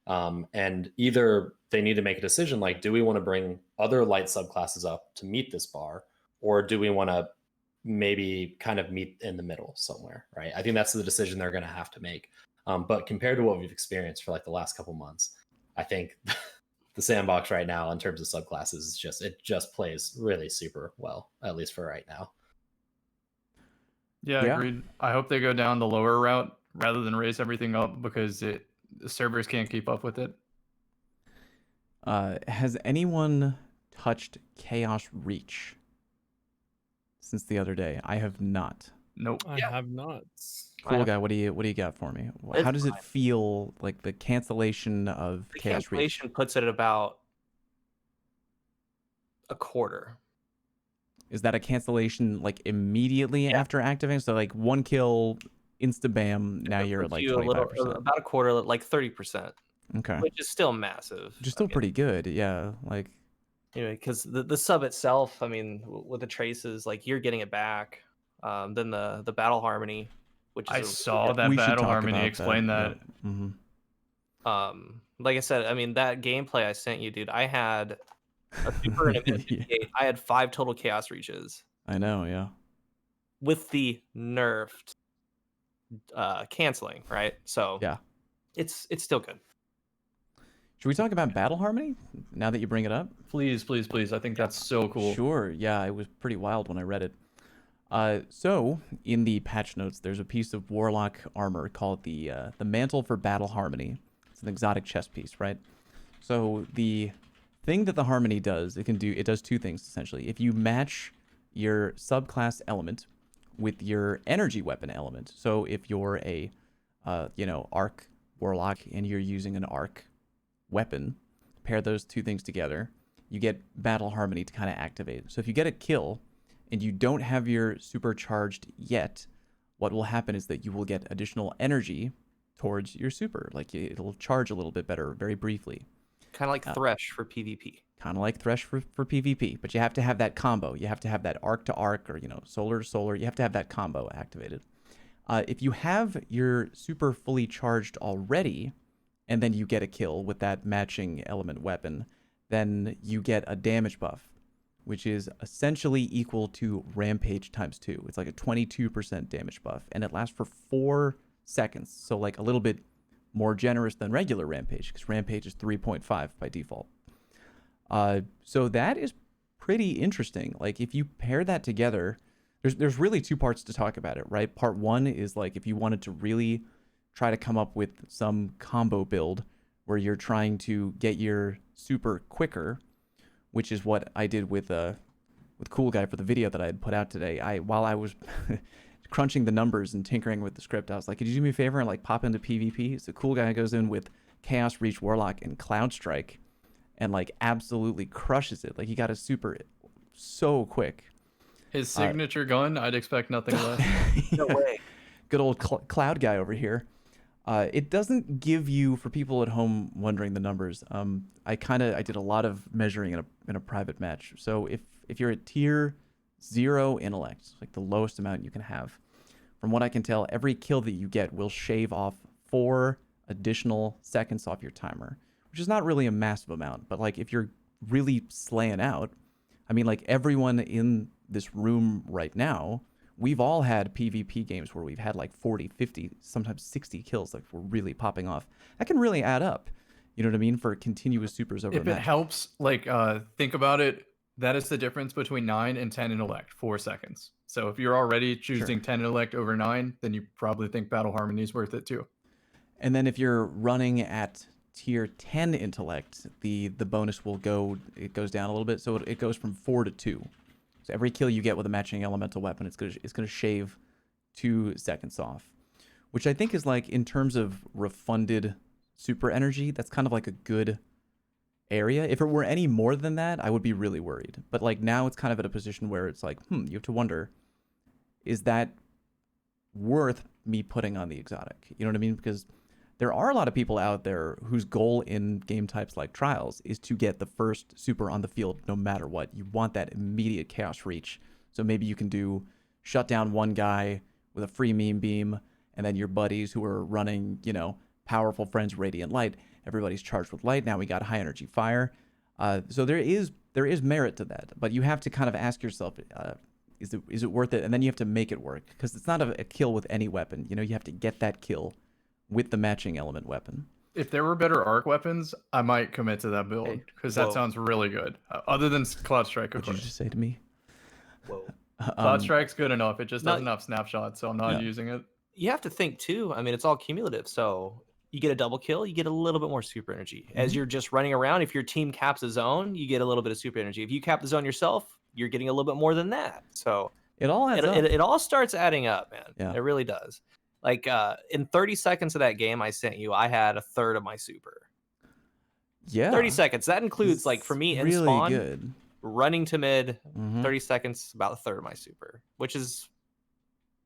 And either they need to make a decision like, do we want to bring other light subclasses up to meet this bar, or do we want to maybe kind of meet in the middle somewhere, right? I think that's the decision they're going to have to make. But compared to what we've experienced for like the last couple months, I think the sandbox right now in terms of subclasses is just plays really super well, at least for right now. Yeah, agreed. I hope they go down the lower route rather than raise everything up because the servers can't keep up with it. Has anyone touched Chaos Reach since the other day? I have not. Nope. I have not. Cool guy, what do you got for me? How does it feel, like the cancellation of The Chaos Reach? cancellation puts it at about a quarter. Is that a cancellation like immediately after activating? So like one kill, insta bam. Now you're at like 25%. About a quarter, like 30%. Okay. Which is still massive. Which is still pretty good, yeah. Like, anyway, because the sub itself, I mean, with the traces, like you're getting it back. Then the battle harmony, which is I saw that battle harmony. Explain that. Yeah. Mm-hmm. Like I said, I mean that gameplay I sent you, dude. I had a super and a mid 58. I had 5 total chaos reaches. I know, yeah. With the nerfed canceling, right? So yeah, it's still good. Should we talk about battle harmony now that you bring it up? Please, please, please. I think that's so cool. Sure. Yeah, it was pretty wild when I read it. So in the patch notes, there's a piece of Warlock armor called the Mantle for Battle Harmony. It's an exotic chest piece, right? So the thing that the Harmony does, it does 2 things essentially. If you match your subclass element with your energy weapon element, so if you're a arc Warlock and you're using an arc weapon, pair those 2 things together, you get Battle Harmony to kind of activate. So if you get a kill and you don't have your supercharged yet, what will happen is that you will get additional energy towards your super. Like it'll charge a little bit better very briefly. Kind of like Thresh for PvP. Kind of like Thresh for PvP, but you have to have that combo. You have to have that arc to arc or solar to solar. You have to have that combo activated. If you have your super fully charged already, and then you get a kill with that matching element weapon, then you get a damage buff, which is essentially equal to Rampage times 2. It's like a 22% damage buff, and it lasts for 4 seconds. So like a little bit more generous than regular Rampage, because Rampage is 3.5 by default. So that is pretty interesting. Like if you pair that together, there's really two parts to talk about it, right? Part one is like if you wanted to really try to come up with some combo build where you're trying to get your super quicker, which is what I did with Cool Guy for the video that I had put out today. While I was crunching the numbers and tinkering with the script, I was like, could you do me a favor and like pop into PvP? So Cool Guy goes in with Chaos Reach Warlock and Cloud Strike and like absolutely crushes it. Like he got a super so quick. His signature gun, I'd expect nothing less. No way. Good old Cloud Guy over here. It doesn't give you, for people at home wondering the numbers, I did a lot of measuring in a private match. So if you're at tier 0 intellect, like the lowest amount you can have, from what I can tell, every kill that you get will shave off 4 additional seconds off your timer, which is not really a massive amount, but like if you're really slaying out, I mean, like everyone in this room right now, we've all had PvP games where we've had like 40, 50, sometimes 60 kills, like we're really popping off. That can really add up, you know what I mean, for continuous supers over a If match. it helps, like think about it, that is the difference between 9 and 10 intellect, 4 seconds. So if you're already choosing 10 intellect over 9, then you probably think Battle Harmony is worth it too. And then if you're running at tier 10 intellect, the bonus will go, it goes down a little bit, so it goes from 4 to 2. So every kill you get with a matching elemental weapon, it's gonna shave 2 seconds off, which I think is like, in terms of refunded super energy, that's kind of like a good area. If it were any more than that, I would be really worried. But like now it's kind of at a position where it's like, you have to wonder, is that worth me putting on the exotic? You know what I mean? Because there are a lot of people out there whose goal in game types like Trials is to get the first super on the field no matter what. You want that immediate chaos reach. So maybe you can do shut down one guy with a free meme beam, and then your buddies who are running, you know, powerful friends Radiant Light, everybody's charged with light. Now we got high energy fire. So there is merit to that, but you have to kind of ask yourself, is it worth it? And then you have to make it work, because it's not a kill with any weapon. You know, you have to get that kill with the matching element weapon. If there were better arc weapons, I might commit to that build, because that sounds really good. Other than Cloud Strike, of What did you course. just say to me? Whoa. Cloud Strike's good enough. It just No, doesn't have snapshots, so I'm not using it. You have to think too. I mean, it's all cumulative. So you get a double kill, you get a little bit more super energy. As you're just running around, if your team caps a zone, you get a little bit of super energy. If you cap the zone yourself, you're getting a little bit more than that. So It all adds up. it all starts adding up, man. Yeah. It really does. Like in 30 seconds of that game I sent you, I had a third of my super. Yeah. 30 seconds. That includes, like, for me in really spawn, good. running to mid, Mhm. 30 seconds, about a third of my super, which is,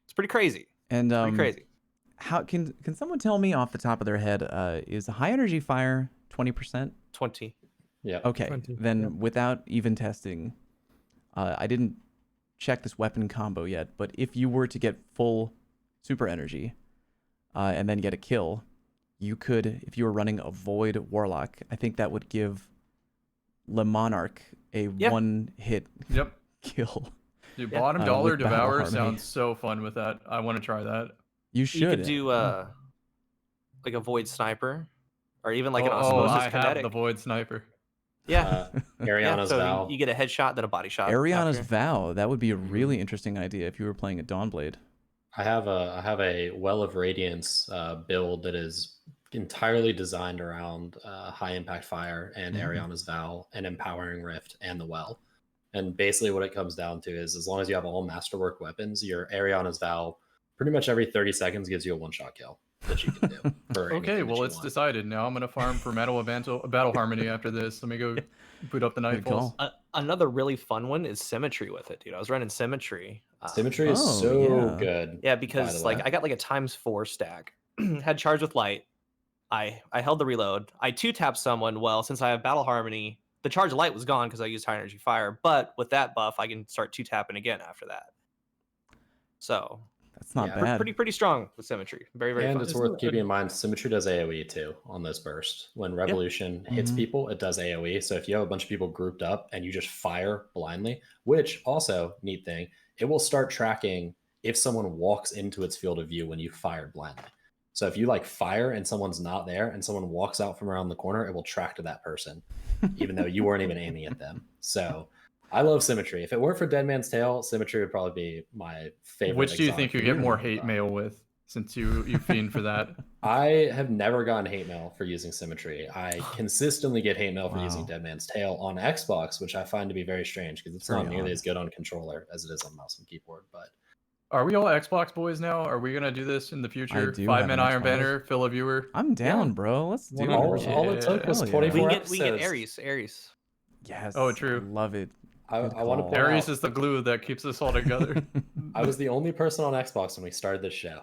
it's pretty crazy. And Pretty crazy. how can someone tell me off the top of their head, is high energy fire 20%? 20. Yeah. Okay, 20, then yeah. without even testing, I didn't check this weapon combo yet, but if you were to get full super energy and then get a kill, you could, if you were running a Void Warlock, I think that would give Le Monarch a one-hit Yep. kill. Dude, bottom dollar with Battle Devour Harmony. sounds so fun with that. I want to try that. You should. You could do like a Void Sniper, or even like an I Osmosis have Kinetic. the Void Sniper. Yeah. Ariana's so Vow. you get a headshot, then a body shot. Ariana's after. Vow. That would be a really interesting idea if you were playing a Dawnblade. I have a Well of Radiance build that is entirely designed around high impact fire and Ariana's Vow and Empowering Rift and the Well. And basically what it comes down to is, as long as you have all masterwork weapons, your Ariana's Vow pretty much every 30 seconds gives you a one-shot kill that you can do. For Okay, anything that well, you it's want. decided. Now I'm going to farm for Battle Harmony after this. Let me go boot up the Good Nightfalls. call. Another really fun one is Symmetry with it, dude. I was running Symmetry. Symmetry is Oh, so yeah. good. Yeah, by because the like way. I got like a ×4 stack. Had Charge with Light. I held the reload. I 2-tapped someone. Well, since I have Battle Harmony, the Charge of Light was gone because I used High Energy Fire. But with that buff, I can start 2-tapping again after that. So That's not Yeah. bad. pretty strong with Symmetry. Very, very And fun. it's Isn't worth it- keeping in mind, Symmetry does AoE too on those bursts. When Revolution hits Mhm. people, it does AoE. So if you have a bunch of people grouped up and you just fire blindly, which also, neat thing, it will start tracking if someone walks into its field of view when you fired blindly. So if you like fire and someone's not there and someone walks out from around the corner, it will track to that person, even though you weren't even aiming at them. So I love Symmetry. If it weren't for Dead Man's Tale, Symmetry would probably be my favorite. Which do you think you get more Really? hate mail with, since you fiend for that? I have never gotten hate mail for using Symmetry. I consistently get hate mail for using Wow. Dead Man's Tale on Xbox, which I find to be very strange because it's Very not nearly odd. as good on controller as it is on mouse and keyboard. But Are we all Xbox boys now? Are we gonna do this in the future? do 5-man have an Iron Xbox. Banner, fill a viewer. I'm down, Yeah. bro. Let's do all, it. all it took was Hell yeah. 24 We episodes. can get Ares. Yes. Oh, true. Love it. I Good want to call. point Ares out, is the glue that keeps us all together. I was the only person on Xbox when we started this show.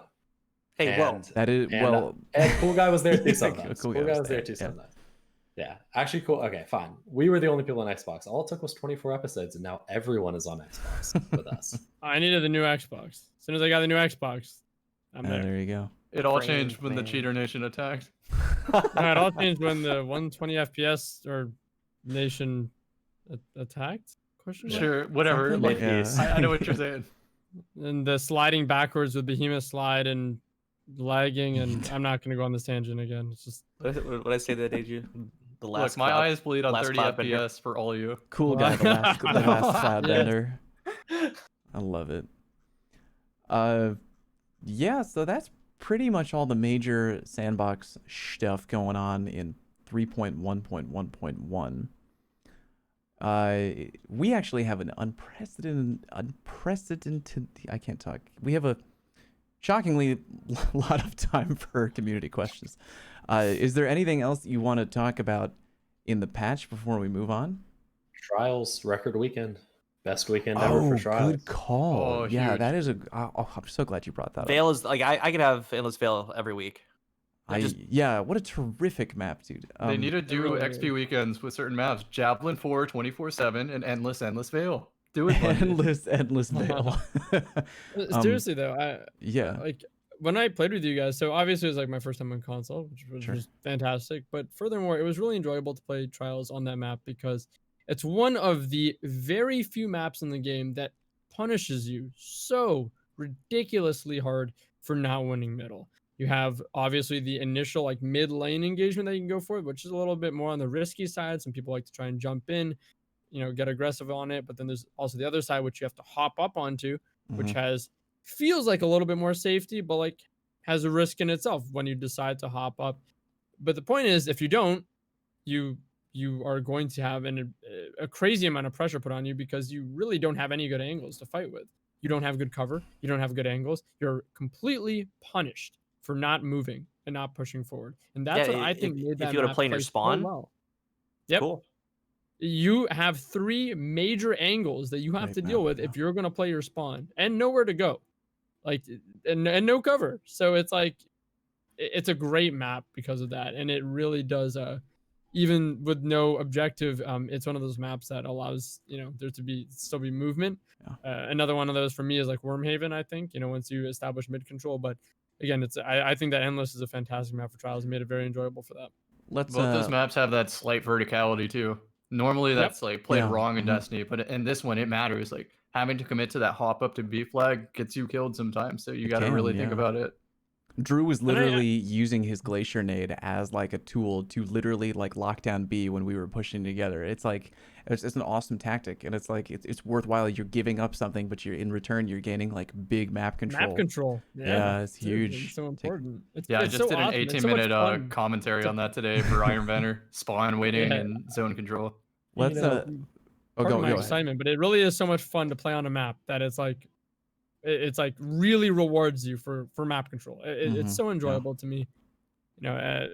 Hey, well, And- That is and, well. and Cool Guy was there too Yeah, sometimes. Cool Cool Guy Guy was was there there, too yeah. sometimes. Yeah, actually, cool. Okay, fine. We were the only people on Xbox. All it took was 24 episodes, and now everyone is on Xbox with us. I needed the new Xbox. As soon as I got the new Xbox, I'm there. There you go. It all Brain changed when the man. Cheater Nation attacked. No, it all changed when the 120 FPS or nation attacked. Question mark? Sure, whatever. Something Like, like- yeah. I know what you're saying. And the sliding backwards with Behemoth slide and lagging, and I'm not gonna go on this tangent again. It's just what I say that age you? The last Look, my cloud. eyes bleed on last 30 cloud bender. FPS for all of you. Cool Well, guy, the last cloud Yes. bender. I love it. Yeah, so that's pretty much all the major sandbox stuff going on in 3.1.1.1. We actually have an unprecedented, I can't talk. We have a shockingly lot of time for community questions. Is there anything else you want to talk about in the patch before we move on? Trials record weekend, best weekend ever for Trials. Good call. Oh, Yeah, huge. that is I'm so glad you brought that up. Veil is like I could have Endless Veil every week. Yeah, what a terrific map, dude. They need to do really XP weekends with certain maps. Javelin 4, 24/7, and Endless Veil. Do it, Bungie. endless veil. seriously though, Yeah. like when I played with you guys, so obviously it was like my first time on console, which was Sure. just fantastic. But furthermore, it was really enjoyable to play Trials on that map because it's one of the very few maps in the game that punishes you so ridiculously hard for not winning middle. You have obviously the initial like mid lane engagement that you can go for, which is a little bit more on the risky side. Some people like to try and jump in, get aggressive on it. But then there's also the other side, which you have to hop up onto, which feels like a little bit more safety, but like has a risk in itself when you decide to hop up. But the point is, if you don't, you are going to have a crazy amount of pressure put on you because you really don't have any good angles to fight with. You don't have good cover. You don't have good angles. You're completely punished for not moving and not pushing forward. And that's what I think made that if you want to map play in your play so spawn, well. Yep. cool. You have 3 major angles that you have Great to deal map, with yeah. if you're going to play your spawn and nowhere to go. Like and no cover. So it's like it's a great map because of that, and it really does even with no objective, it's one of those maps that allows there to still be movement. Another one of those for me is like Wormhaven. I think once you establish mid control, but again, I think that Endless is a fantastic map for Trials and made it very enjoyable for that. Let's Both those maps have that slight verticality too. Normally that's like played Yeah. wrong in Destiny, but in this one it matters. Like having to commit to that hop up to B flag gets you killed sometimes, so you got to can, really think yeah. about it. Drew was I- literally using his Glacier Nade as like a tool to literally like lock down B when we were pushing together. It's like it's an awesome tactic, and it's like it's worthwhile. You're giving up something, but in return you're gaining like big map control. Map control. Yeah, it's dude, huge. It's so Take- important. Yeah, I it's just so did an awesome. It's 18-minute so much fun. commentary on that today for Iron Banner, spawn waiting Yeah. and zone control. Let's Pardon go my ahead. excitement, but it really is so much fun to play on a map that it's like really rewards you for map control. Mhm, It's so yeah. enjoyable to me. Yeah.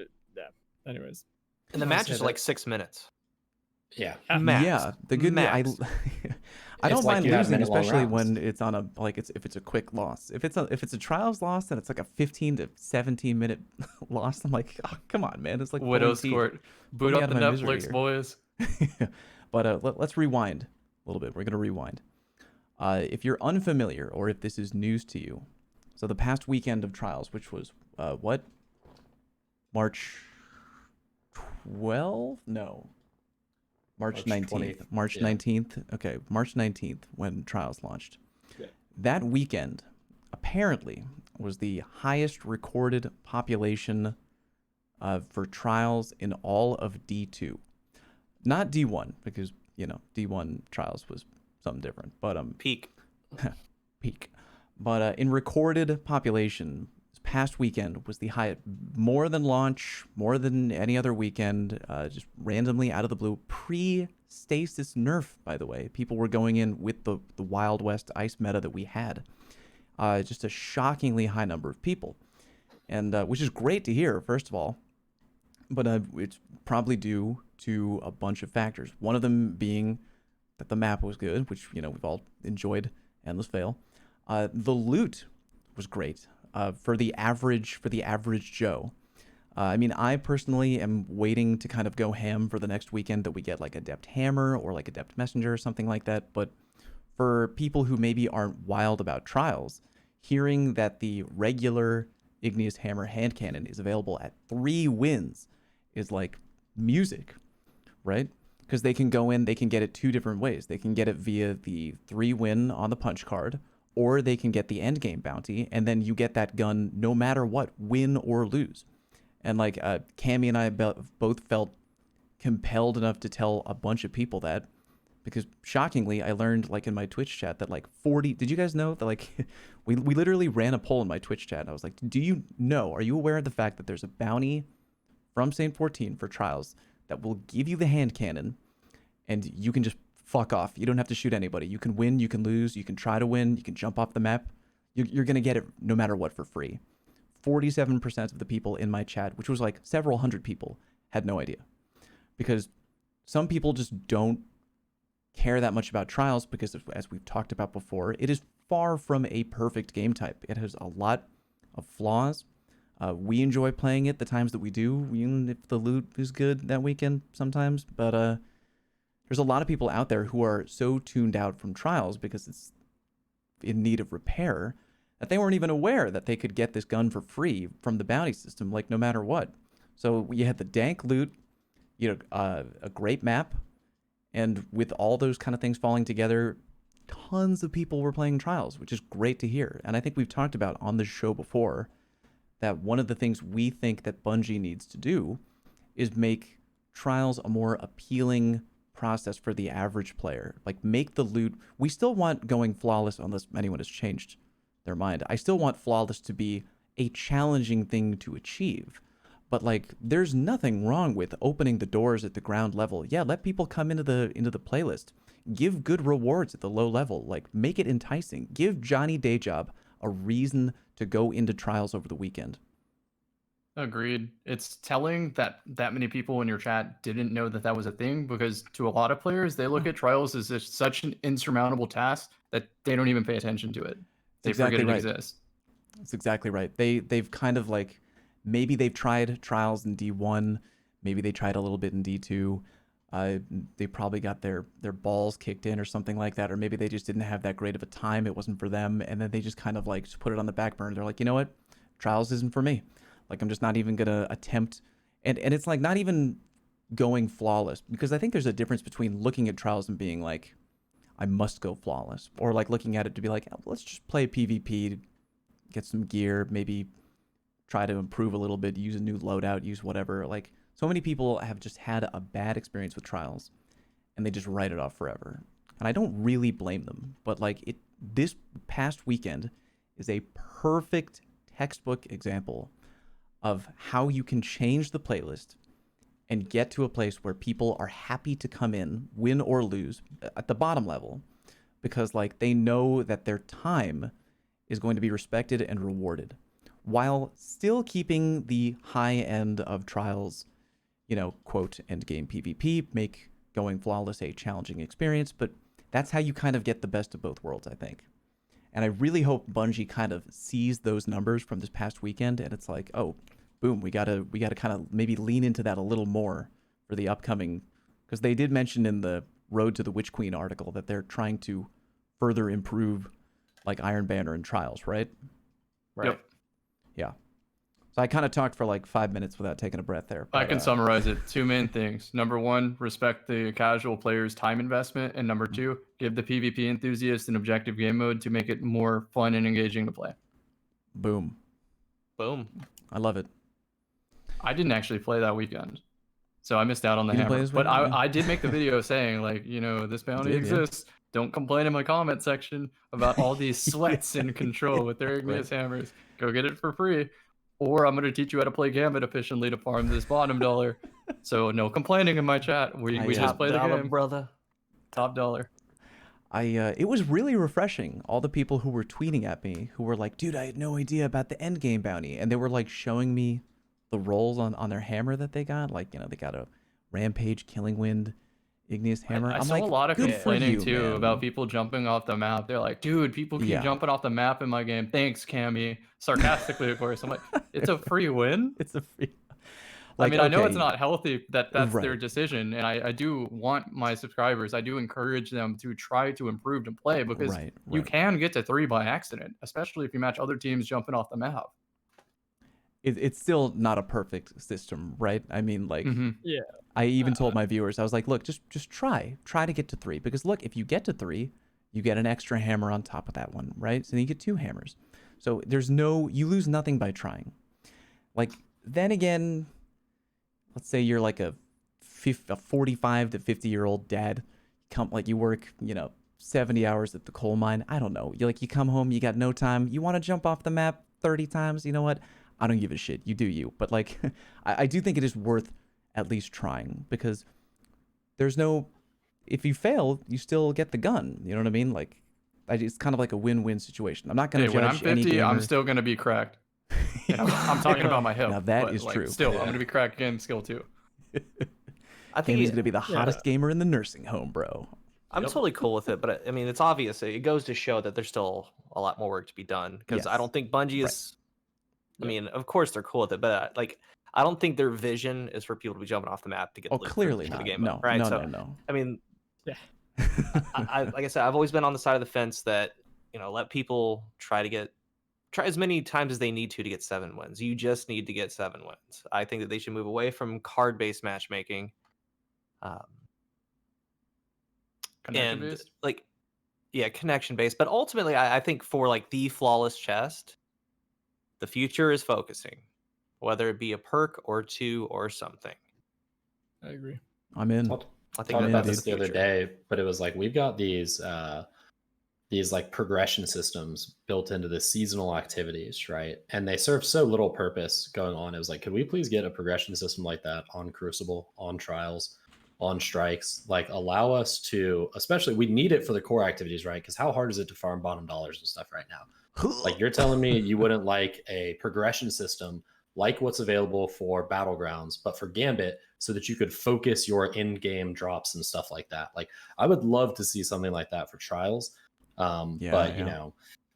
Anyways, And the I'll match say is that- like 6 minutes. Yeah. Max. Yeah, the good news, Max. I don't It's like mind you have losing, minute-long especially rounds. when it's on if it's a quick loss. If it's a trials loss and it's like a 15 to 17 minute loss, I'm like, oh, come on, man, it's like Widow pulling teeth. Squirt. Boot me up out the of my misery Netflix, here. boys. But let's rewind a little bit. We're gonna rewind. If you're unfamiliar or if this is news to you, so the past weekend of trials, which was what? March 12? No. March March 19th. 20th, March yeah. 19th. Okay, March 19th when trials launched. Yeah. That weekend apparently was the highest recorded population for trials in all of D2. Not D1, because you know, D1 trials was something different. But Peak. peak. But in recorded population, this past weekend was the highest, more than launch, more than any other weekend, just randomly out of the blue, pre-Stasis Nerf, by the way. People were going in with the Wild West ice meta that we had. Just a shockingly high number of people, and which is great to hear, first of all. But it's probably due to a bunch of factors. One of them being that the map was good, which, you know, we've all enjoyed. Endless Veil. The loot was great for the average Joe. I mean, I personally am waiting to kind of go ham for the next weekend that we get like Adept Hammer or like Adept Messenger or something like that. But for people who maybe aren't wild about trials, hearing that the regular Igneous Hammer hand cannon is available at 3 wins is like music, right? Because they can go in, they can get it 2 different ways. They can get it via the 3 win on the punch card, or they can get the end game bounty, and then you get that gun no matter what, win or lose. And like Cammy and I both felt compelled enough to tell a bunch of people that, because shockingly, I learned like in my Twitch chat that like 40, did you guys know that like, we literally ran a poll in my Twitch chat. I was like, do you know, are you aware of the fact that there's a bounty from Saint 14 for trials that will give you the hand cannon, and you can just fuck off. You don't have to shoot anybody. You can win, you can lose, you can try to win, you can jump off the map. You're going to get it no matter what for free. 47% of the people in my chat, which was like several hundred people, had no idea. Because some people just don't care that much about trials because, as we've talked about before, it is far from a perfect game type. It has a lot of flaws. We enjoy playing it the times that we do, even if the loot is good that weekend sometimes. But there's a lot of people out there who are so tuned out from trials because it's in need of repair that they weren't even aware that they could get this gun for free from the bounty system, like no matter what. So you had the dank loot, you know, a great map, and with all those kind of things falling together, tons of people were playing trials, which is great to hear. And I think we've talked about on this show before that one of the things we think that Bungie needs to do is make trials a more appealing process for the average player. Like, make the loot, we still want going flawless unless anyone has changed their mind. I still want flawless to be a challenging thing to achieve. But like, there's nothing wrong with opening the doors at the ground level. Yeah, let people come into the playlist. Give good rewards at the low level. Like, make it enticing. Give Johnny Dayjob a reason to go into trials over the weekend. Agreed. It's telling that many people in your chat didn't know that was a thing, because to a lot of players, they look at trials as just such an insurmountable task that they don't even pay attention to it. They forget it exists. That's exactly right. They've kind of like, maybe they've tried trials in D1, maybe they tried a little bit in D2. They probably got their balls kicked in or something like that, or maybe they just didn't have that great of a time. It wasn't for them, and then they just kind of like just put it on the back burner. They're like, you know what, trials isn't for me. Like, I'm just not even gonna attempt. And it's like not even going flawless, because I think there's a difference between looking at trials and being like, I must go flawless, or like looking at it to be like, oh, let's just play PvP, get some gear, maybe try to improve a little bit, use a new loadout, use whatever. Like, so many people have just had a bad experience with trials and they just write it off forever. And I don't really blame them, but like, this past weekend is a perfect textbook example of how you can change the playlist and get to a place where people are happy to come in, win or lose, at the bottom level, because like, they know that their time is going to be respected and rewarded, while still keeping the high end of trials, you know, quote, end game PvP, make going flawless a challenging experience. But that's how you kind of get the best of both worlds, I think. And I really hope Bungie kind of sees those numbers from this past weekend, and it's like, oh, boom, we gotta kind of maybe lean into that a little more for the upcoming, because they did mention in the Road to the Witch Queen article that they're trying to further improve like Iron Banner and Trials, right? Right. Yep. Yeah. So I kind of talked for like 5 minutes without taking a breath there. But, I can summarize it. 2 main things. Number 1, respect the casual player's time investment. And number 2, give the PvP enthusiast an objective game mode to make it more fun and engaging to play. Boom. Boom. I love it. I didn't actually play that weekend. So I missed out on the You didn't play hammer. this But weekend? Yeah. I did make the video saying, like, this bounty did, yeah. exists. Don't complain in my comment section about all these sweats in control with their igneous hammers. Go get it for free. Or I'm going to teach you how to play Gambit efficiently to farm this bottom dollar. So no complaining in my chat. We just play the game. brother. Top dollar. It was really refreshing. All the people who were tweeting at me who were like, dude, I had no idea about the end game bounty. And they were like showing me the rolls on their hammer that they got. Like, they got a Rampage, Killing Wind, Igneous Hammer. I I'm saw like, a lot of good for complaining you, too man. about people jumping off the map. They're like, dude, people keep Yeah. jumping off the map in my game. Thanks, Cammy. Sarcastically, of course. I'm like, it's a free win. It's a free. I mean, I know okay, it's not healthy. That's their Right. decision, and I do want my subscribers. I do encourage them to try to improve and play because you can get to 3 by accident, especially if you match other teams jumping off the map. It's still not a perfect system, right? I mean, like, Yeah. I even told my viewers, I was like, look, just try to get to 3, because look, if you get to 3, you get an extra hammer on top of that one, right? So then you get 2 hammers. So you lose nothing by trying. Like, then again, let's say you're like a 45 to 50-year-old dad, you work, 70 hours at the coal mine. I don't know. You come home, you got no time. You want to jump off the map 30 times. You know what? I don't give a shit. You do you. But like, I do think it is worth at least trying, because if you fail, you still get the gun. You know what I mean? Like, it's kind of like a win-win situation. I'm not going to judge when I'm 50, any I'm gamer. still going to be cracked. I'm talking about my hip. Now that but, is like, true. Still, I'm going to be cracked game skill too. I think He's going to be the hottest gamer in the nursing home, bro. I'm totally cool with it, but I mean, it's obvious. It goes to show that there's still a lot more work to be done, because I Yes. don't think Bungie is. I mean, of course they're cool with it, but I don't think their vision is for people to be jumping off the map to get. Oh, loot clearly for not. the game No, right? no. I mean, Yeah. like I said, I've always been on the side of the fence that let people try as many times as they need to get 7 wins. You just need to get 7 wins. I think that they should move away from card-based matchmaking. Connection-based? Connection-based. But ultimately, I think for like the flawless chest, the future is focusing, whether it be a perk or 2 or something. I agree. I'm in. I think Talking about that's this the other day, but it was like we've got these like progression systems built into the seasonal activities, right? And they serve so little purpose going on. It was like, could we please get a progression system like that on Crucible, on Trials, on Strikes? Like, allow us to, especially we need it for the core activities, right? Because how hard is it to farm bottom dollars and stuff right now? Like, you're telling me you wouldn't like a progression system like what's available for Battlegrounds, but for Gambit, so that you could focus your in-game drops and stuff like that. Like, I would love to see something like that for Trials.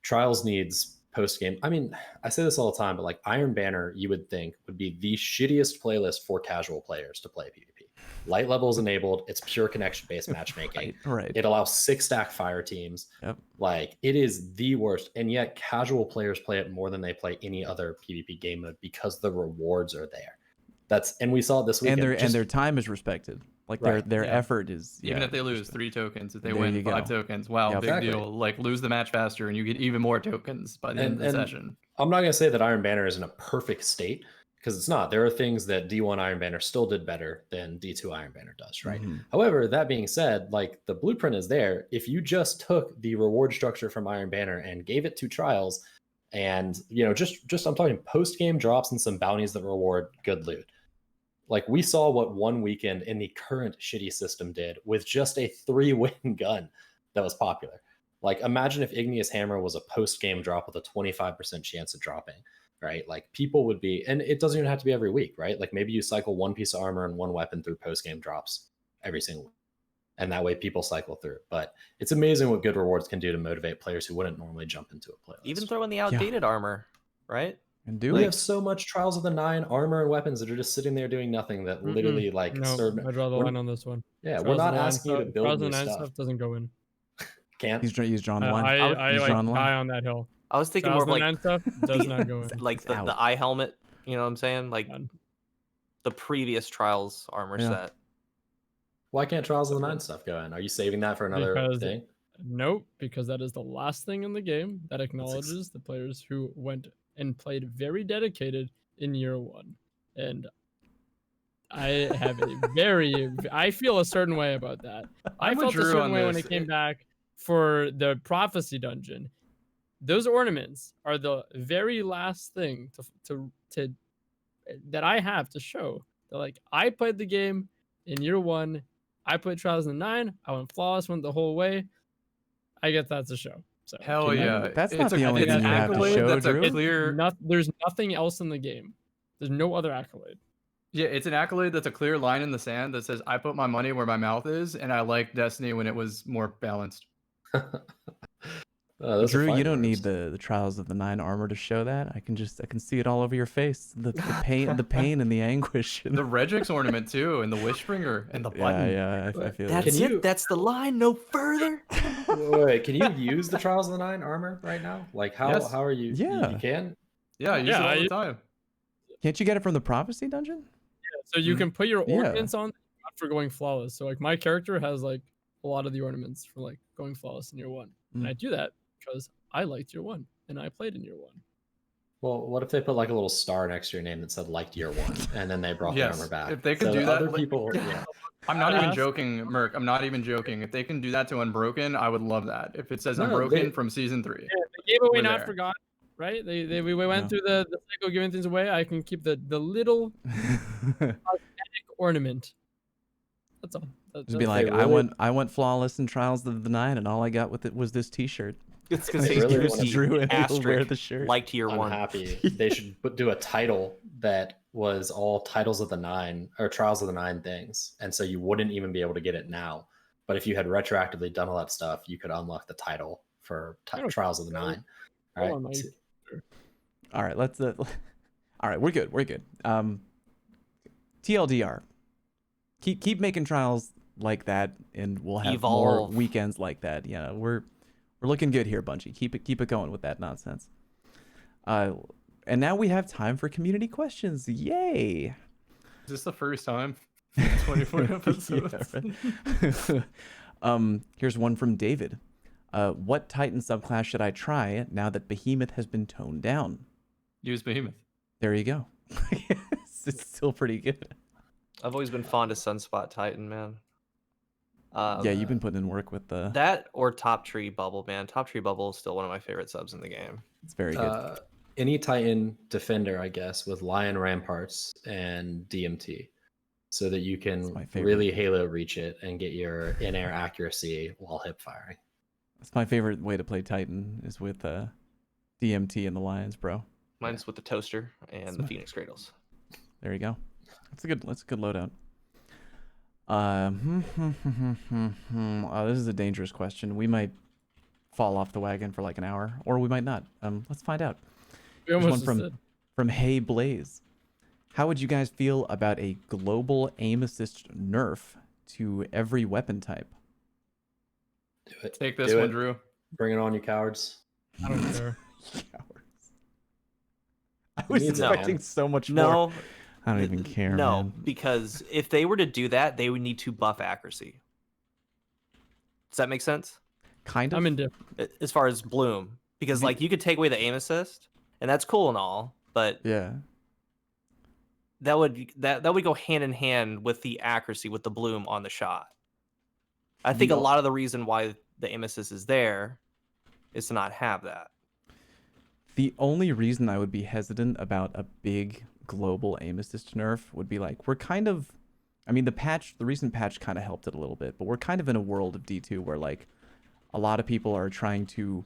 Trials needs post-game. I mean, I say this all the time, but like Iron Banner, you would think would be the shittiest playlist for casual players to play PvP. Light level is enabled. It's pure connection-based matchmaking. Right. Uh, It allows 6-stack fire teams. Yep. Like, it is the worst. And yet casual players play it more than they play any other PvP game mode because the rewards are there. And we saw it this weekend. And their time is respected. Like, their effort is Even if they lose 3 tokens, if they There win you 5 go. tokens, wow, Yep. big Exactly. deal. Like, lose the match faster and you get even more tokens by the end of the session. I'm not going to say that Iron Banner is in a perfect state, because it's not. There are things that D1 Iron Banner still did better than D2 Iron Banner does, right? Mhm. However, that being said, like, the blueprint is there. If you just took the reward structure from Iron Banner and gave it to Trials, and just I'm talking post-game drops and some bounties that reward good loot. Like, we saw what one weekend in the current shitty system did with just a 3-win gun that was popular. Like, imagine if Igneous Hammer was a post-game drop with a 25% chance of dropping, right? Like, people would be, and it doesn't even have to be every week, right? Like, maybe you cycle 1 piece of armor and 1 weapon through post-game drops every single week. And that way people cycle through. But it's amazing what good rewards can do to motivate players who wouldn't normally jump into a playlist. Even throw in the outdated armor, right? And do We it. have so much Trials of the 9 armor and weapons that are just sitting there doing nothing that literally serve. I'd draw the we're- line on this one. Yeah, Trials we're of not the Nine asking you to stuff- build Trials new of the Nine stuff. doesn't go in. Can't. He's drawing the line. I He's like drawing the line. die on that hill. I was thinking Trials more of of the like Nine stuff does not go in. like It's the out. eye helmet. You know what I'm saying? Like Done. the previous Trials armor Yeah. set. Why can't Trials of the 9 stuff go in? Are you saving that for another Because- thing? Nope, because that is the last thing in the game that acknowledges the players who went and played very dedicated in year 1. And I have a I feel a certain way about that. I I'm with felt a Drew certain on way when this. it came back for the prophecy dungeon. Those ornaments are the very last thing to that I have to show that, like, I played the game in year one. I played Trials in 9. I went flawless, went the whole way. I guess that's a show. So Hell Can you- yeah. That's It's not the only it's thing an you have to accolade show, that's Drew. a clear. there's nothing else in the game. There's no other accolade. Yeah, it's an accolade that's a clear line in the sand that says I put my money where my mouth is, and I like Destiny when it was more balanced. Those are Drew, you fine don't need nerfs. the Trials of the 9 armor to show that. I can see it all over your face. The pain and the anguish. The Regix ornament too, and the Wishbringer, and the yeah, button. yeah, I feel That's it. Can it. you- That's the line. No further. Wait, can you use the Trials of the 9 armor right now? Like how Yes. how are you? Yeah. You can. Yeah, I use Yeah, it all I- the time. Can't you get it from the prophecy dungeon? So you can put your Yeah. ornaments on for going flawless. So like my character has like a lot of the ornaments for like going flawless in year one. And I do that because I liked year one and I played in year one. Well, what if they put like a little star next to your name that said liked year 1, and then they brought the Yes, armor back? if they could So do that, other like- people. Yeah. I'm not even Yes. joking, Merc. I'm not even joking. If they can do that to Unbroken, I would love that. If it says No, Unbroken they- from season 3. Yeah, they gave away We're Not there. Forgotten, right? We went No. through the cycle of giving things away. I can keep the little ornament. That's all. Just be like, I went flawless in Trials of the 9, and all I got with it was this T-shirt. It's because They they really really wanna- Drew and he'll wear asterisk the shirt. like tier I'm one. happy. They should do a title that was all titles of the 9 or Trials of the 9 things, and so you wouldn't even be able to get it now. But if you had retroactively done all that stuff, you could unlock the title for I don't Trials of the 9. All Hold on, right. Mike. All right, let's. All right, we're good. We're good. TLDR. Keep making trials like that, and we'll have more Evolve. weekends like that. Yeah, we're looking good here, Bungie. Keep it going with that nonsense. And now we have time for community questions. Yay! Is this the first time? 24 episodes. Yeah, right. Here's one from David. What Titan subclass should I try now that Behemoth has been toned down? Use Behemoth. There you go. It's still pretty good. I've always been fond of Sunspot Titan, man. Yeah, you've been putting in work with the. That or Top Tree Bubble, man. Top Tree Bubble is still one of my favorite subs in the game. It's very good. Any Titan defender, I guess, with Lion Ramparts and DMT, so that you That's can my favorite. really Halo reach it and get your in-air accuracy while hip firing. That's my favorite way to play Titan is with DMT and the Lions, bro. Mine's with the Toaster and the Smart. Phoenix Cradles. There you go. That's a good loadout. This is a dangerous question. We might fall off the wagon for like an hour, or we might not. Let's find out. We Here's almost one just did. from Hey Blaze. How would you guys feel about a global aim assist nerf to every weapon type? Do it. Take this Do one, it. Drew. Bring it on, you cowards. I don't care. Cowards. I was need to, expecting man. so much more. No, I don't even care. no, man. because if they were to do that, they would need to buff accuracy. Does that make sense? Kind of. I'm indifferent. As far as Bloom, because like you could take away the aim assist, and that's cool and all, but Yeah. that would go hand in hand with the accuracy with the Bloom on the shot. I think a The- lot of the reason why the aim assist is there is to not have that. The only reason I would be hesitant about a big global aim assist nerf would be like, we're kind of, I mean, the recent patch kind of helped it a little bit, but we're kind of in a world of D2 where like a lot of people are trying to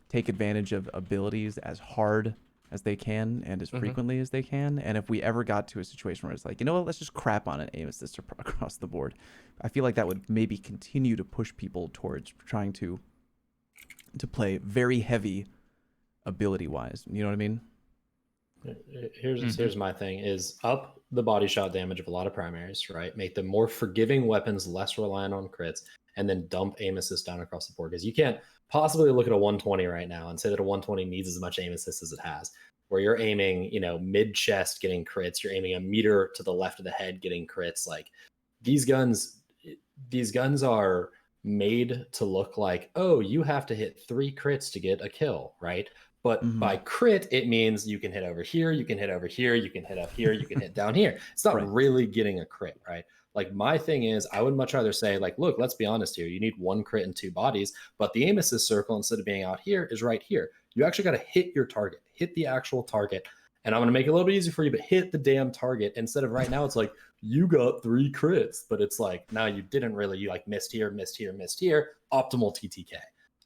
take advantage of abilities as hard as they can and as Mhm. frequently as they can. And if we ever got to a situation where it's like, you know what, let's just crap on an aim assist across the board, I feel like that would maybe continue to push people towards trying to play very heavy ability wise. You know what I mean? Here's my thing: is up the body shot damage of a lot of primaries, right? Make them more forgiving weapons, less reliant on crits, and then dump aim assist down across the board. Because you can't possibly look at a 120 right now and say that a 120 needs as much aim assist as it has. Where you're aiming, mid chest getting crits, you're aiming a meter to the left of the head getting crits. Like these guns are made to look like, oh, you have to hit 3 crits to get a kill, right? But by crit, it means you can hit over here, you can hit over here, you can hit up here, you can hit down here. It's not really getting a crit, right? Like my thing is, I would much rather say, like, look, let's be honest here. You need 1 crit and 2 bodies, but the aim assist circle, instead of being out here, is right here. You actually got to hit your target, hit the actual target. And I'm going to make it a little bit easier for you, but hit the damn target. Instead of right now, it's like, you got 3 crits, but it's like, no, you didn't really. You like missed here, missed here, missed here. Optimal TTK.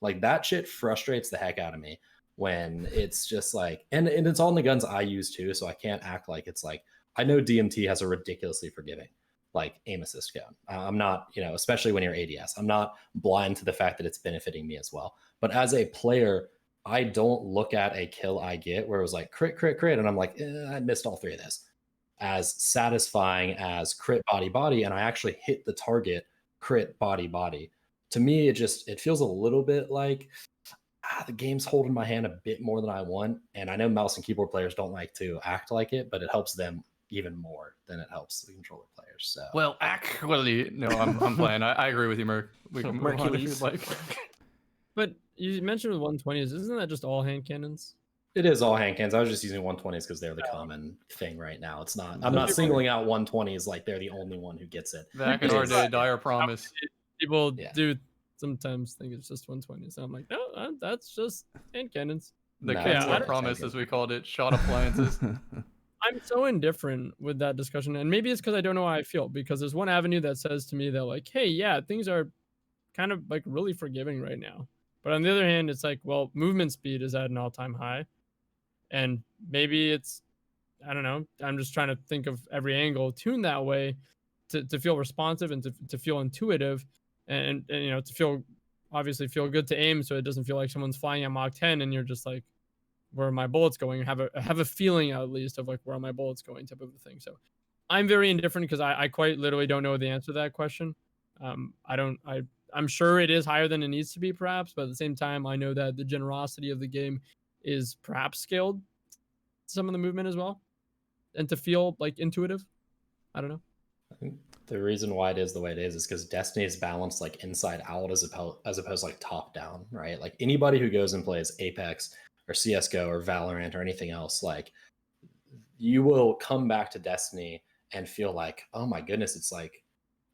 Like that shit frustrates the heck out of me when it's just like, and it's all in the guns I use too. So I can't act like it's like, I know DMT has a ridiculously forgiving like aim assist gun. I'm not, especially when you're ADS, I'm not blind to the fact that it's benefiting me as well. But as a player, I don't look at a kill I get where it was like crit, crit, crit, and I'm like, I missed all 3 of this, as satisfying as crit, body, body, and I actually hit the target, crit, body, body. To me, it feels a little bit like the game's holding my hand a bit more than I want. And I know mouse and keyboard players don't like to act like it, but it helps them even more than it helps the controller players. So well, actually, no, I'm playing. I agree with you, Merc. We can move on if you'd like. But you mentioned with 120s, isn't that just all hand cannons? It is all hand cannons. I was just using 120s because they're the common thing right now. It's not. I'm not singling out 120s like they're the only one who gets it. Back in our day, dire promise. People do sometimes think it's just 120s. I'm like, no, that's just hand cannons. The Kensler promise, as we called it, shot appliances. I'm so indifferent with that discussion, and maybe it's because I don't know how I feel, because there's one avenue that says to me that like, hey, yeah, things are kind of like really forgiving right now. But on the other hand, it's like, well, movement speed is at an all-time high, and maybe it's, I don't know, I'm just trying to think of every angle tuned that way to feel responsive and to feel intuitive, and to obviously feel good to aim, so it doesn't feel like someone's flying at Mach 10 and you're just like, where are my bullets going? Have a feeling at least of like, where are my bullets going, type of a thing. So I'm very indifferent because I quite literally don't know the answer to that question. I'm sure it is higher than it needs to be, perhaps, but at the same time, I know that the generosity of the game is perhaps scaled some of the movement as well, and to feel like intuitive. I don't know. I think the reason why it is the way it is because Destiny is balanced like inside out as opposed to like top down, right? Like anybody who goes and plays Apex or CSGO or Valorant or anything else, like you will come back to Destiny and feel like, oh my goodness, it's like,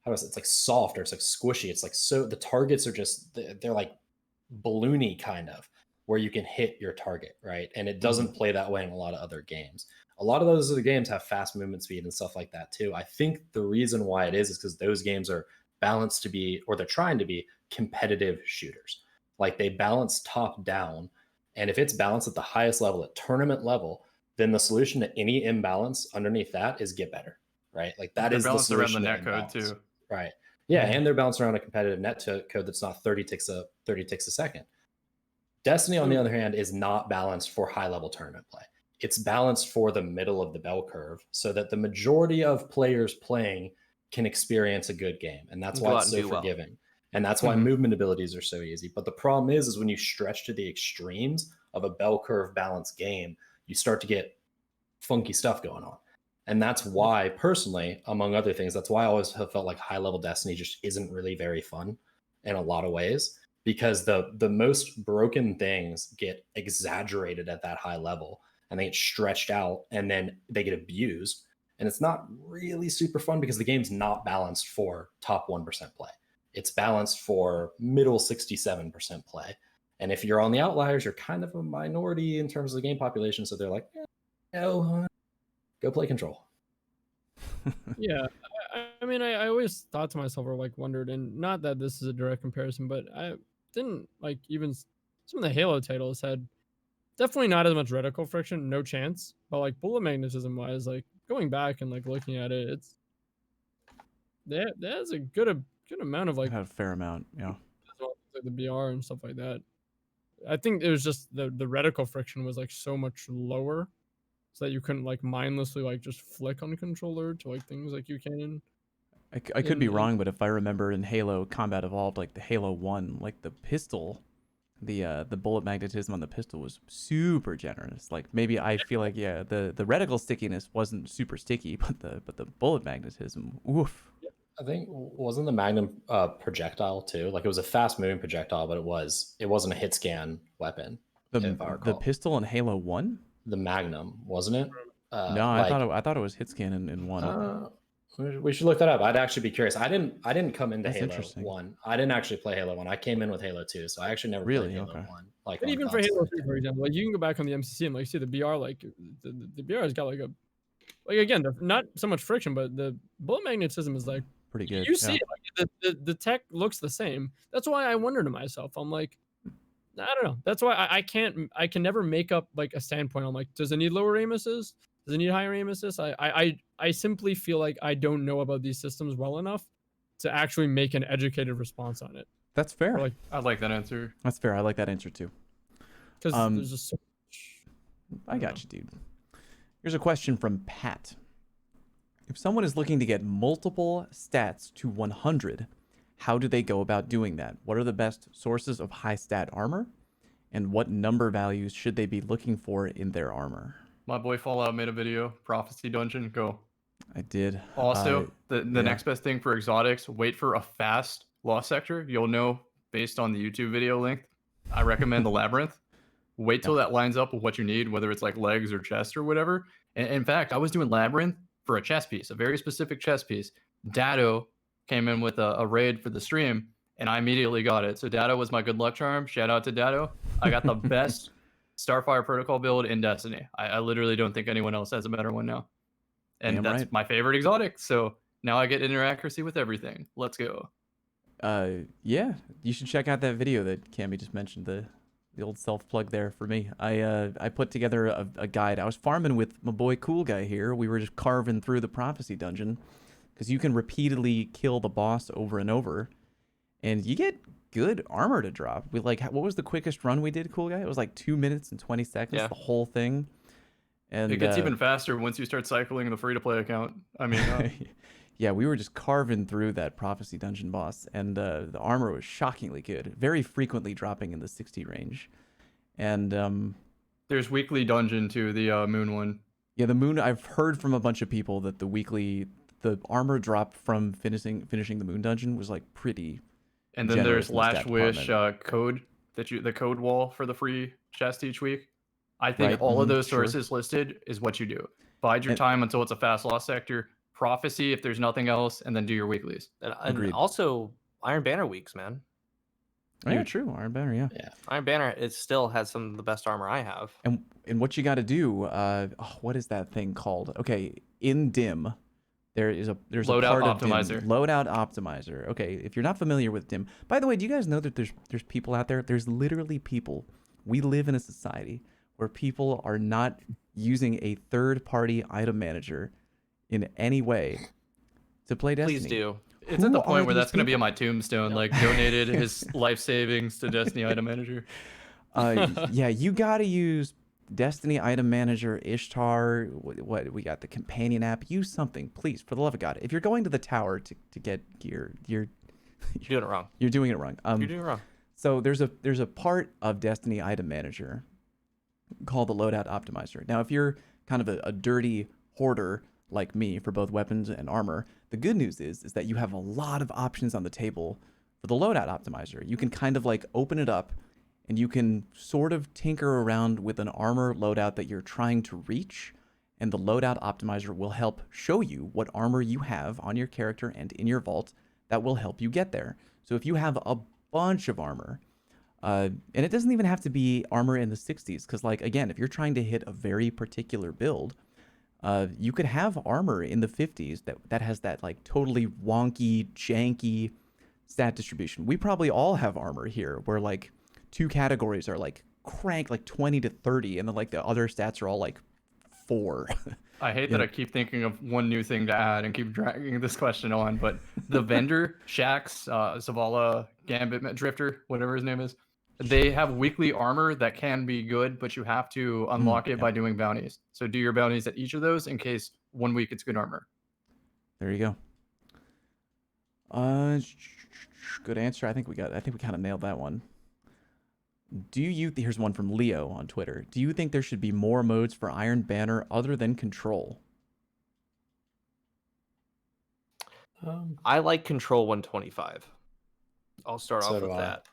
it's like soft or it's like squishy. It's like, so the targets are just, they're like balloony kind of, where you can hit your target, right? And it doesn't play that way in a lot of other games. A lot of those other games have fast movement speed and stuff like that too. I think the reason why it is because those games are balanced to be, or they're trying to be, competitive shooters. Like they balance top down. And if it's balanced at the highest level, at tournament level, then the solution to any imbalance underneath that is get better, right? Like that is the solution around the net code too. Right. Yeah, and they're balanced around a competitive net code that's not 30 ticks a second. Destiny, on the other hand, is not balanced for high-level tournament play. It's balanced for the middle of the bell curve so that the majority of players playing can experience a good game. And that's why it's so forgiving. And that's why movement abilities are so easy. But the problem is when you stretch to the extremes of a bell curve balanced game, you start to get funky stuff going on. And that's why, personally, among other things, that's why I always have felt like high-level Destiny just isn't really very fun in a lot of ways, because the most broken things get exaggerated at that high level, and they get stretched out, and then they get abused. And it's not really super fun because the game's not balanced for top 1% play. It's balanced for middle 67% play. And if you're on the outliers, you're kind of a minority in terms of the game population. So they're like, no, go play Control. Yeah, I mean, I always thought to myself, or like wondered, and not that this is a direct comparison, but I didn't like even some of the Halo titles had definitely not as much reticle friction, no chance. But like bullet magnetism wise, like going back and like looking at it, it's there's a good amount of like a fair amount, yeah. Like the BR and stuff like that. I think it was just the reticle friction was like so much lower, so that you couldn't like mindlessly like just flick on controller to like things like you can in. I could be wrong, but if I remember in Halo Combat Evolved, like the Halo 1, like the pistol, the bullet magnetism on the pistol was super generous. Like maybe I feel like the reticle stickiness wasn't super sticky, but the bullet magnetism, oof. I think wasn't the Magnum projectile too? Like it was a fast moving projectile, but it wasn't a hit scan weapon, The if I the recall. pistol in Halo 1? The Magnum, wasn't it? No, I thought it was hit scan in 1. We should look that up. I'd actually be curious. I didn't come into That's Halo interesting. 1. I didn't actually play Halo 1. I came in with Halo 2, so I actually never Really? played Halo Okay. 1. Like But on even for console. Halo 3, for example, like you can go back on the MCC and like see the BR, like the BR has got like a, like again, not so much friction, but the bullet magnetism is like Pretty good. you see yeah. it, like the tech looks the same. That's why I wonder to myself, I'm like, I don't know. That's why I can never make up like a standpoint. I'm like, does it need lower aim assist? Does it need higher aim assist? I simply feel like I don't know about these systems well enough to actually make an educated response on it. That's fair. Or like, I like that answer. That's fair. I like that answer too. because there's just so much. I got you, dude. Here's a question from Pat. If someone is looking to get multiple stats to 100, how do they go about doing that? What are the best sources of high stat armor? And what number values should they be looking for in their armor? My boy Fallout made a video, Prophecy Dungeon, go. I did. Also, the yeah. next best thing for exotics, wait for a fast lost sector. You'll know based on the YouTube video length. I recommend the Labyrinth. Wait till that lines up with what you need, whether it's like legs or chest or whatever. And in fact, I was doing Labyrinth for a chest piece, a very specific chest piece. Dado came in with a raid for the stream, and I immediately got it. So Dado was my good luck charm. Shout out to Dado. I got the best Starfire Protocol build in Destiny. I literally don't think anyone else has a better one now. And Damn that's right. my favorite exotic. So now I get inner accuracy with everything. Let's go. Yeah, you should check out that video that Cammy just mentioned, the old self plug there for me. I put together a guide. I was farming with my boy Cool Guy here. We were just carving through the Prophecy Dungeon because you can repeatedly kill the boss over and over, and you get good armor to drop. We like, what was the quickest run we did, Cool Guy? It was like 2 minutes and 20 seconds, Yeah. the whole thing. And It gets even faster once you start cycling the free-to-play account. I mean, yeah, we were just carving through that Prophecy Dungeon boss, and the armor was shockingly good, very frequently dropping in the 60 range. And there's weekly dungeon too, the moon one. yeah, the moon, I've heard from a bunch of people that the armor drop from finishing the moon dungeon was like pretty. And then generous there's in the stat Lash Wish department. code the code wall for the free chest each week. I think Right, all of mhm, those sure. sources listed is what you do. Bide your And- time until it's a fast loss sector. Prophecy if there's nothing else, and then do your weeklies. And Agreed. also Iron Banner weeks, man. Oh, yeah, Huge. true. Iron Banner, yeah. Iron Banner, it still has some of the best armor I have. And what you got to do? What is that thing called? Okay, in dim, there's a Loadout part of Optimizer. dim, Loadout Optimizer. Okay, if you're not familiar with dim, by the way, do you guys know that there's people out there? There's literally people. We live in a society where people are not using a third-party item manager in any way to play Destiny. Please do. It's at the Who point are where these that's going to be on people? my tombstone. Like donated his life savings to Destiny Item Manager. Yeah, you gotta use Destiny Item Manager, Ishtar. What we got, the companion app. Use something, please, for the love of God. If you're going to the tower to get gear, You're doing it wrong. you're doing it wrong. You're doing it wrong. So there's a part of Destiny Item Manager called the Loadout Optimizer. Now, if you're kind of a dirty hoarder like me for both weapons and armor, the good news is that you have a lot of options on the table for the Loadout Optimizer. You can kind of like open it up and you can sort of tinker around with an armor loadout that you're trying to reach, and the Loadout Optimizer will help show you what armor you have on your character and in your vault that will help you get there. So if you have a bunch of armor, and it doesn't even have to be armor in the 60s, because like, again, if you're trying to hit a very particular build, you could have armor in the 50s that has that like totally wonky, janky stat distribution. We probably all have armor here where like 2 categories are like crank like 20 to 30, and then like the other stats are all like 4. I hate Yeah. that I keep thinking of one new thing to add and keep dragging this question on, but the vendor, Shax, Zavala, Gambit, Drifter, whatever his name is, they have weekly armor that can be good, but you have to unlock it yeah. by doing bounties. So do your bounties at each of those in case 1 week it's good armor. There you go. Good answer. I think we kind of nailed that one. Here's one from Leo on Twitter. Do you think there should be more modes for Iron Banner other than Control? I like Control 125. I'll start So off do with I. that.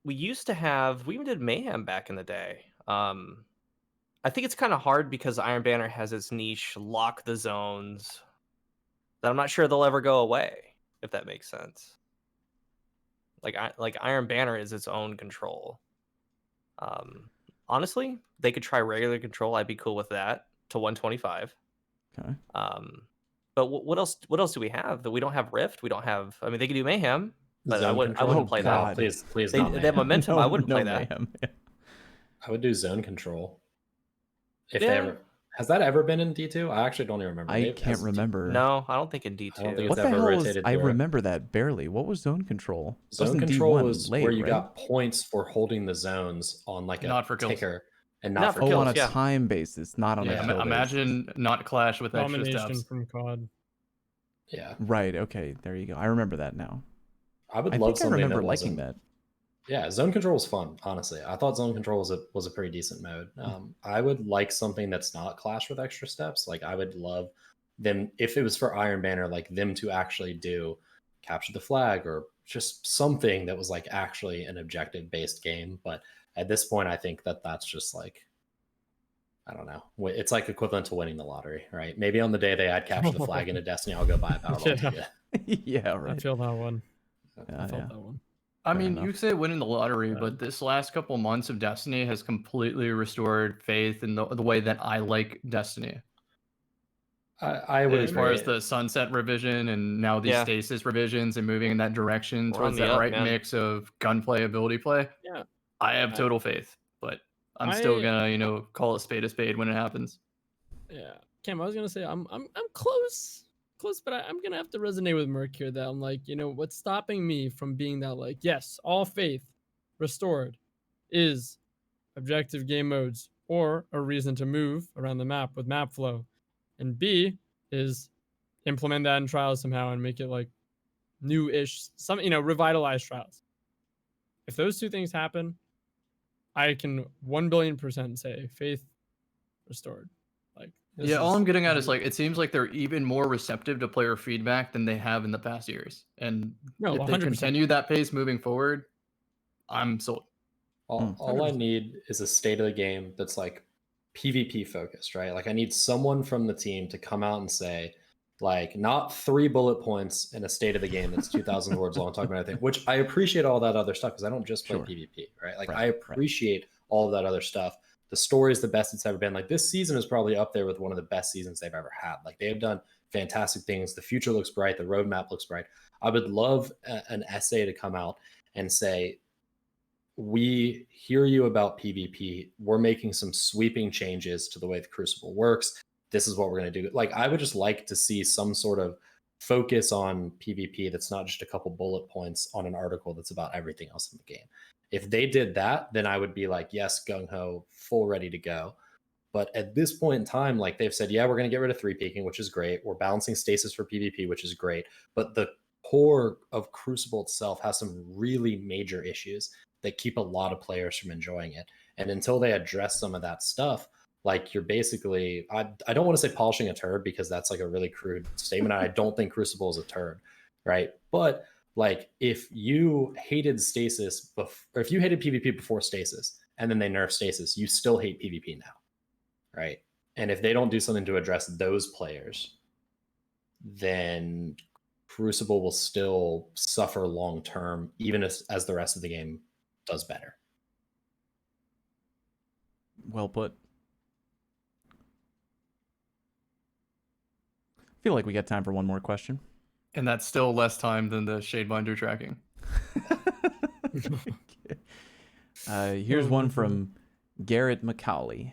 we used to have, we even did Mayhem back in the day. I think it's kind of hard because Iron Banner has its niche lock the zones that I'm not sure they'll ever go away, if that makes sense. Like Iron Banner is its own control. Honestly, they could try regular control. I'd be cool with that to 125. Okay. But what else? What else do we have that we don't have? Rift. We don't have. I mean, they could do Mayhem, but I Zone wouldn't. I control? wouldn't play God. that. Please They not have Mayhem. momentum. I wouldn't no play that. Mayhem. Yeah. I would do zone control. If they Yeah. ever has that ever been in D2? I actually don't even remember. I Maybe it can't has- remember. No, I don't think in D2. I don't think What it's the ever hell is? rotated I through it. remember that barely. What was zone control? It was Zone in control D1 was late, where you right? got points for holding the zones on like a Not for kills. ticker and Not not for for Oh, kills, on a yeah. time basis, not on Yeah, a ima- kill basis. Imagine not clash with extra Domination steps. from COD. Yeah, Right. Okay. There you go. I remember that now. I would I love think I something remember that liking wasn't. that. Yeah, zone control was fun. Honestly, I thought zone control was a pretty decent mode. I would like something that's not clash with extra steps. Like I would love them if it was for Iron Banner, like them to actually do capture the flag or just something that was like actually an objective based game. But at this point, I think that that's just like I don't know. It's like equivalent to winning the lottery, right? Maybe on the day they add capture the flag into Destiny, I'll go buy a battle. Yeah. Yeah. I Right. feel that one. Yeah, I felt yeah. that one. I Fair mean, enough. you say winning the lottery, Yeah. but this last couple months of Destiny has completely restored faith in the way that I like Destiny. I would As far as agree. the sunset revision and now these Yeah. stasis revisions and moving in that direction We're towards on the that up, right man. mix of gunplay, ability play. Yeah. I have I- total faith, but I'm still I- gonna, call a spade when it happens. Yeah, Cam, I was gonna say I'm close, but I'm gonna have to resonate with Merc here. That I'm like, what's stopping me from being that like, yes, all faith restored is objective game modes or a reason to move around the map with map flow, and B is implement that in trials somehow and make it like new-ish, some revitalize trials. If those two things happen, I can 1,000,000,000% say faith restored. Like this Yeah, all is- I'm getting at this is like it seems like they're even more receptive to player feedback than they have in the past years. And No, if they 100%. continue that pace moving forward, I'm sold. All I need is a state of the game that's like PvP focused, right? Like I need someone from the team to come out and say, like, not 3 bullet points in a state of the game that's 2,000 words long talking about everything, which I appreciate all that other stuff because I don't just play Sure. PvP, right? Like Right, I right. appreciate all of that other stuff. The story is the best it's ever been. Like this season is probably up there with one of the best seasons they've ever had. Like they have done fantastic things. The future looks bright. The roadmap looks bright. I would love an essay to come out and say, we hear you about PvP. We're making some sweeping changes to the way the Crucible works. This is what we're going to do. Like, I would just like to see some sort of focus on PvP that's not just a couple bullet points on an article that's about everything else in the game. If they did that, then I would be like, yes, gung-ho, full ready to go. But at this point in time, like they've said, yeah, we're going to get rid of 3-peaking, which is great. We're balancing stasis for PvP, which is great. But the core of Crucible itself has some really major issues that keep a lot of players from enjoying it. And until they address some of that stuff, like you're basically, I don't want to say polishing a turd because that's like a really crude statement. I don't think Crucible is a turd, right? But like if you hated stasis, or if you hated PvP before stasis and then they nerf stasis, you still hate PvP now, right? And if they don't do something to address those players, then Crucible will still suffer long term, even as the rest of the game does better. Well put. Feel like we got time for one more question. And that's still less time than the Shadebinder tracking. Here's one from Garrett McCauley.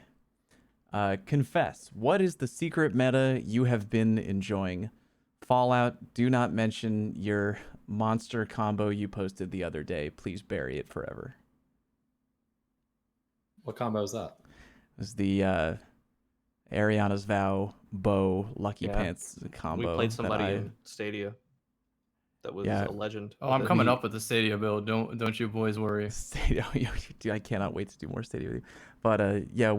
Confess, what is the secret meta you have been enjoying? Fallout, do not mention your monster combo you posted the other day. Please bury it forever. What combo is that? It was the Ariana's Vow bow Lucky Yeah. Pants We combo. played that somebody I- in Stadia that was Yeah. a legend. Oh, I'm with it. coming up with the Stadia build. Don't you boys worry. Stadia. Dude, I cannot wait to do more Stadia with you. But yeah,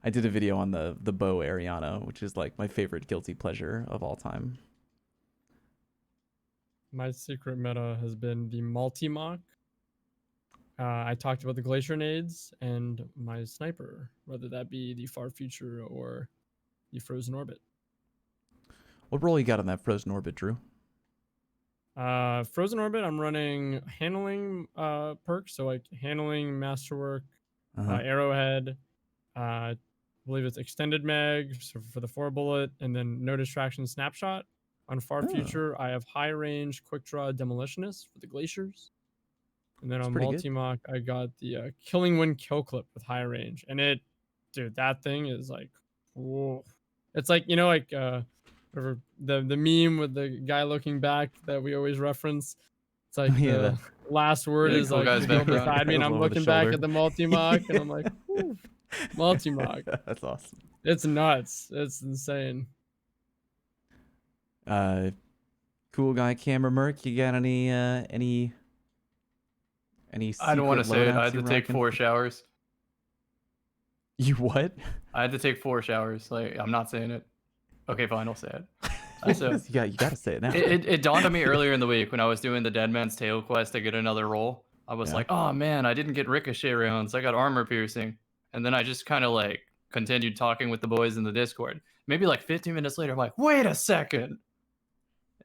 I did a video on the bow Ariana, which is like my favorite guilty pleasure of all time. My secret meta has been the multi-mock. I talked about the Glacier Grenades and my sniper, whether that be the Far Future or the Frozen Orbit. What role you got on that frozen orbit, Drew? Frozen Orbit, I'm running handling perks, so like handling, masterwork, arrowhead, I believe it's extended mag for the 4-bullet, and then no distraction snapshot. On Far Future, I have high range, quick draw, demolitionist for the glaciers. And then on multi-mock, I got the killing wind kill clip with high range. And dude, that thing is like, whoa. It's like, like whatever, the meme with the guy looking back that we always reference. It's like the last word is cool like guy's go beside me, and I'm looking back at the multi-mock, and I'm like, multi-mock. That's awesome. It's nuts. It's insane. Cool guy, Camera Merc. You got any I don't want to say it. I had to take rocking? 4 showers. You what? I had to take 4 showers. Like, I'm not saying it. Okay, fine, I'll say it. So, you gotta say it now. It dawned on me earlier in the week when I was doing the Dead Man's Tale quest to get another roll. I was like, oh man, I didn't get ricochet rounds. I got armor piercing. And then I just kind of like continued talking with the boys in the Discord. Maybe like 15 minutes later, I'm like, wait a second.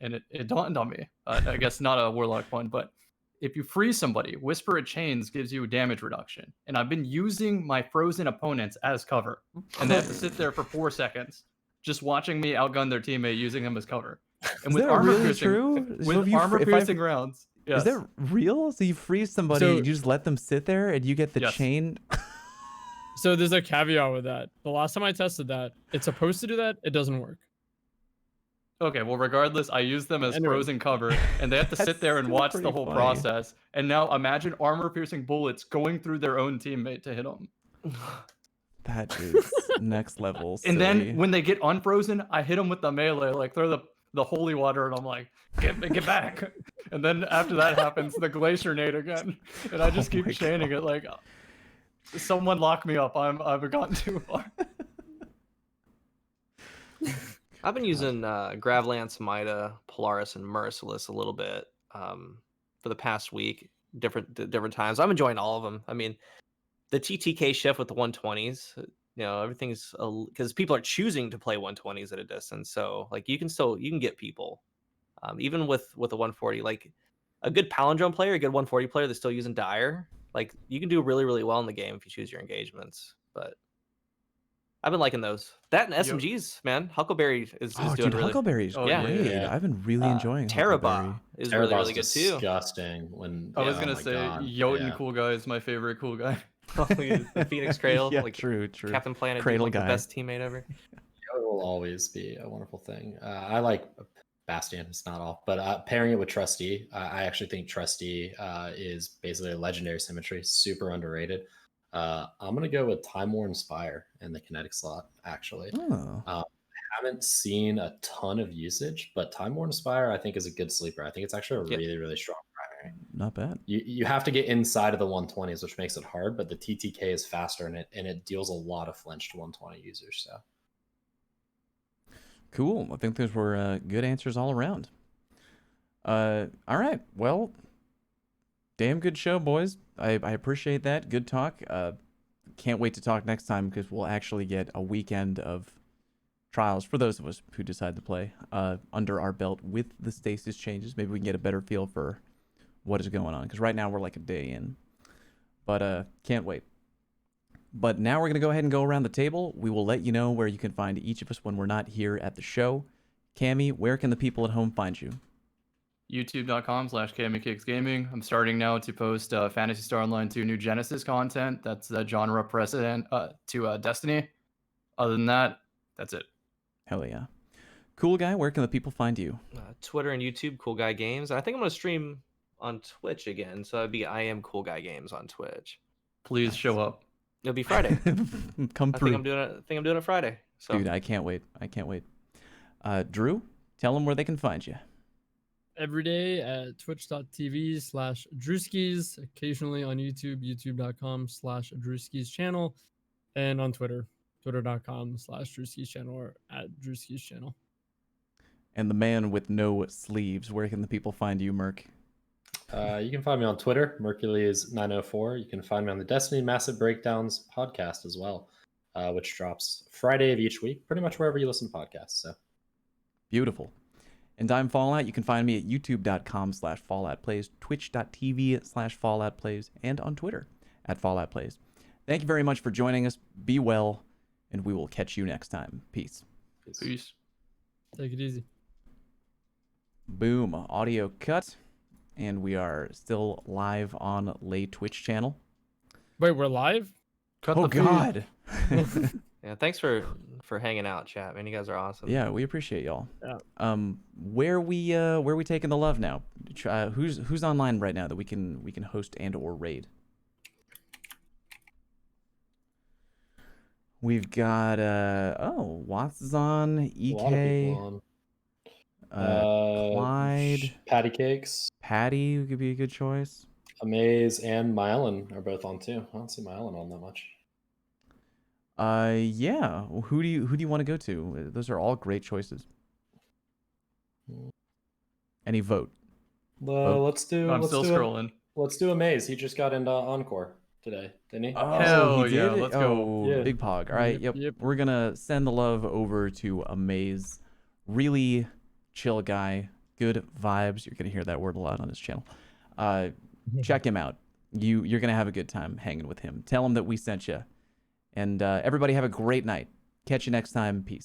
And it dawned on me. I guess not a Warlock one, but if you freeze somebody, Whisper of Chains gives you damage reduction. And I've been using my frozen opponents as cover. And they have to sit there for 4 seconds just watching me outgun their teammate using them as cover. And with armor really piercing, true? with armor piercing rounds. Yes. Is that real? So you freeze somebody, So- you just let them sit there, and you get the chain? So there's a caveat with that. The last time I tested that, it's supposed to do that. It doesn't work. Okay, well, regardless, I use them as Anyway. frozen cover, and they have to sit there and still watch the pretty whole funny. process. And now imagine armor-piercing bullets going through their own teammate to hit them. That is next level. And silly. then when they get unfrozen, I hit them with the melee, like throw the holy water, and I'm like, get back. And then after that happens, the Glacier Grenade again, and I just keep chaining it like, someone lock me up. I've gotten too far. I've been using Gravlance, Mida, Polaris, and Merciless a little bit for the past week, different times. I'm enjoying all of them. I mean, the TTK shift with the 120s, everything's because people are choosing to play 120s at a distance. So like you can get people, even with a 140. Like a good palindrome player, a good 140 player that's still using Dire. Like you can do really, really well in the game if you choose your engagements. But I've been liking those. That and SMGs, man. Huckleberry is doing dude, really. Huckleberry's Oh, yeah. great. Yeah. I've been really enjoying Terraba Huckleberry. is really, really good too. Disgusting. When I was oh gonna my say, God. Jotun Yeah. cool guy is my favorite cool guy. The Phoenix Cradle, Yeah, like true. Captain Planet, Cradle like the guy. best teammate ever. It will always be a wonderful thing. I like Bastion. It's not all, but pairing it with Trustee, I actually think Trustee is basically a legendary symmetry, super underrated. I'm gonna go with Time Worn Spire in the kinetic slot. Actually, Oh. haven't seen a ton of usage, but Time Worn Spire I think is a good sleeper. I think it's actually a really, really strong primary. Not bad. You have to get inside of the 120s, which makes it hard, but the TTK is faster and it deals a lot of flinch to 120 users. So Cool. I think those were good answers all around. All right. Well, damn good show, boys. I appreciate that. Good talk. Can't wait to talk next time because we'll actually get a weekend of trials for those of us who decide to play under our belt with the stasis changes. Maybe we can get a better feel for what is going on because right now we're like a day in. But can't wait. But now we're going to go ahead and go around the table. We will let you know where you can find each of us when we're not here at the show. Cammy, where can the people at home find you? YouTube.com/CammyCakes Gaming. I'm starting now to post Phantasy Star Online 2 New Genesis content. That's the genre precedent to Destiny. Other than that, that's it. Hell yeah. Cool guy, where can the people find you? Twitter and YouTube, Cool Guy Games. I think I'm gonna stream on Twitch again, so it'd be I am Cool Guy Games on Twitch. Please show up. It'll be Friday. Come I through. think I'm doing it Friday. So Dude, I can't wait. Drew, tell them where they can find you. Every day at twitch.tv/Drewskys, occasionally on YouTube, youtube.com/Drewskys channel, and on Twitter, twitter.com/Drewskys channel or at Drewskys channel. And the man with no sleeves, where can the people find you, Merc? You can find me on Twitter, Mercules904. You can find me on the Destiny Massive Breakdowns podcast as well, which drops Friday of each week, pretty much wherever you listen to podcasts. So Beautiful. And I'm Fallout. You can find me at youtube.com/FalloutPlays, twitch.tv/FalloutPlays, and on Twitter @FalloutPlays. Thank you very much for joining us. Be well, and we will catch you next time. Peace. Peace. Take it easy. Boom. Audio cut. And we are still live on Lay Twitch channel. Wait, we're live? Cut Oh, the feed. God. Yeah, thanks for hanging out, chat. Man, you guys are awesome. Yeah, we appreciate y'all. Yeah. Where we taking the love now? Who's online right now that we can host and or raid? We've got Watts is on, a lot of people EK, on. Clyde, CammyCakes, Patty could be a good choice. Amaze, and Myellen are both on too. I don't see Myellen on that much. Yeah. Who do you want to go to? Those are all great choices. Any vote? Let's do. I'm still scrolling. Let's do Amaze. He just got into Encore today, didn't he? Hell he yeah, did? let's go. Yeah. Big Pog. All right, yep. We're gonna send the love over to Amaze. Really chill guy, good vibes. You're gonna hear that word a lot on his channel. Check him out. You're gonna have a good time hanging with him. Tell him that we sent you. And everybody have a great night. Catch you next time. Peace.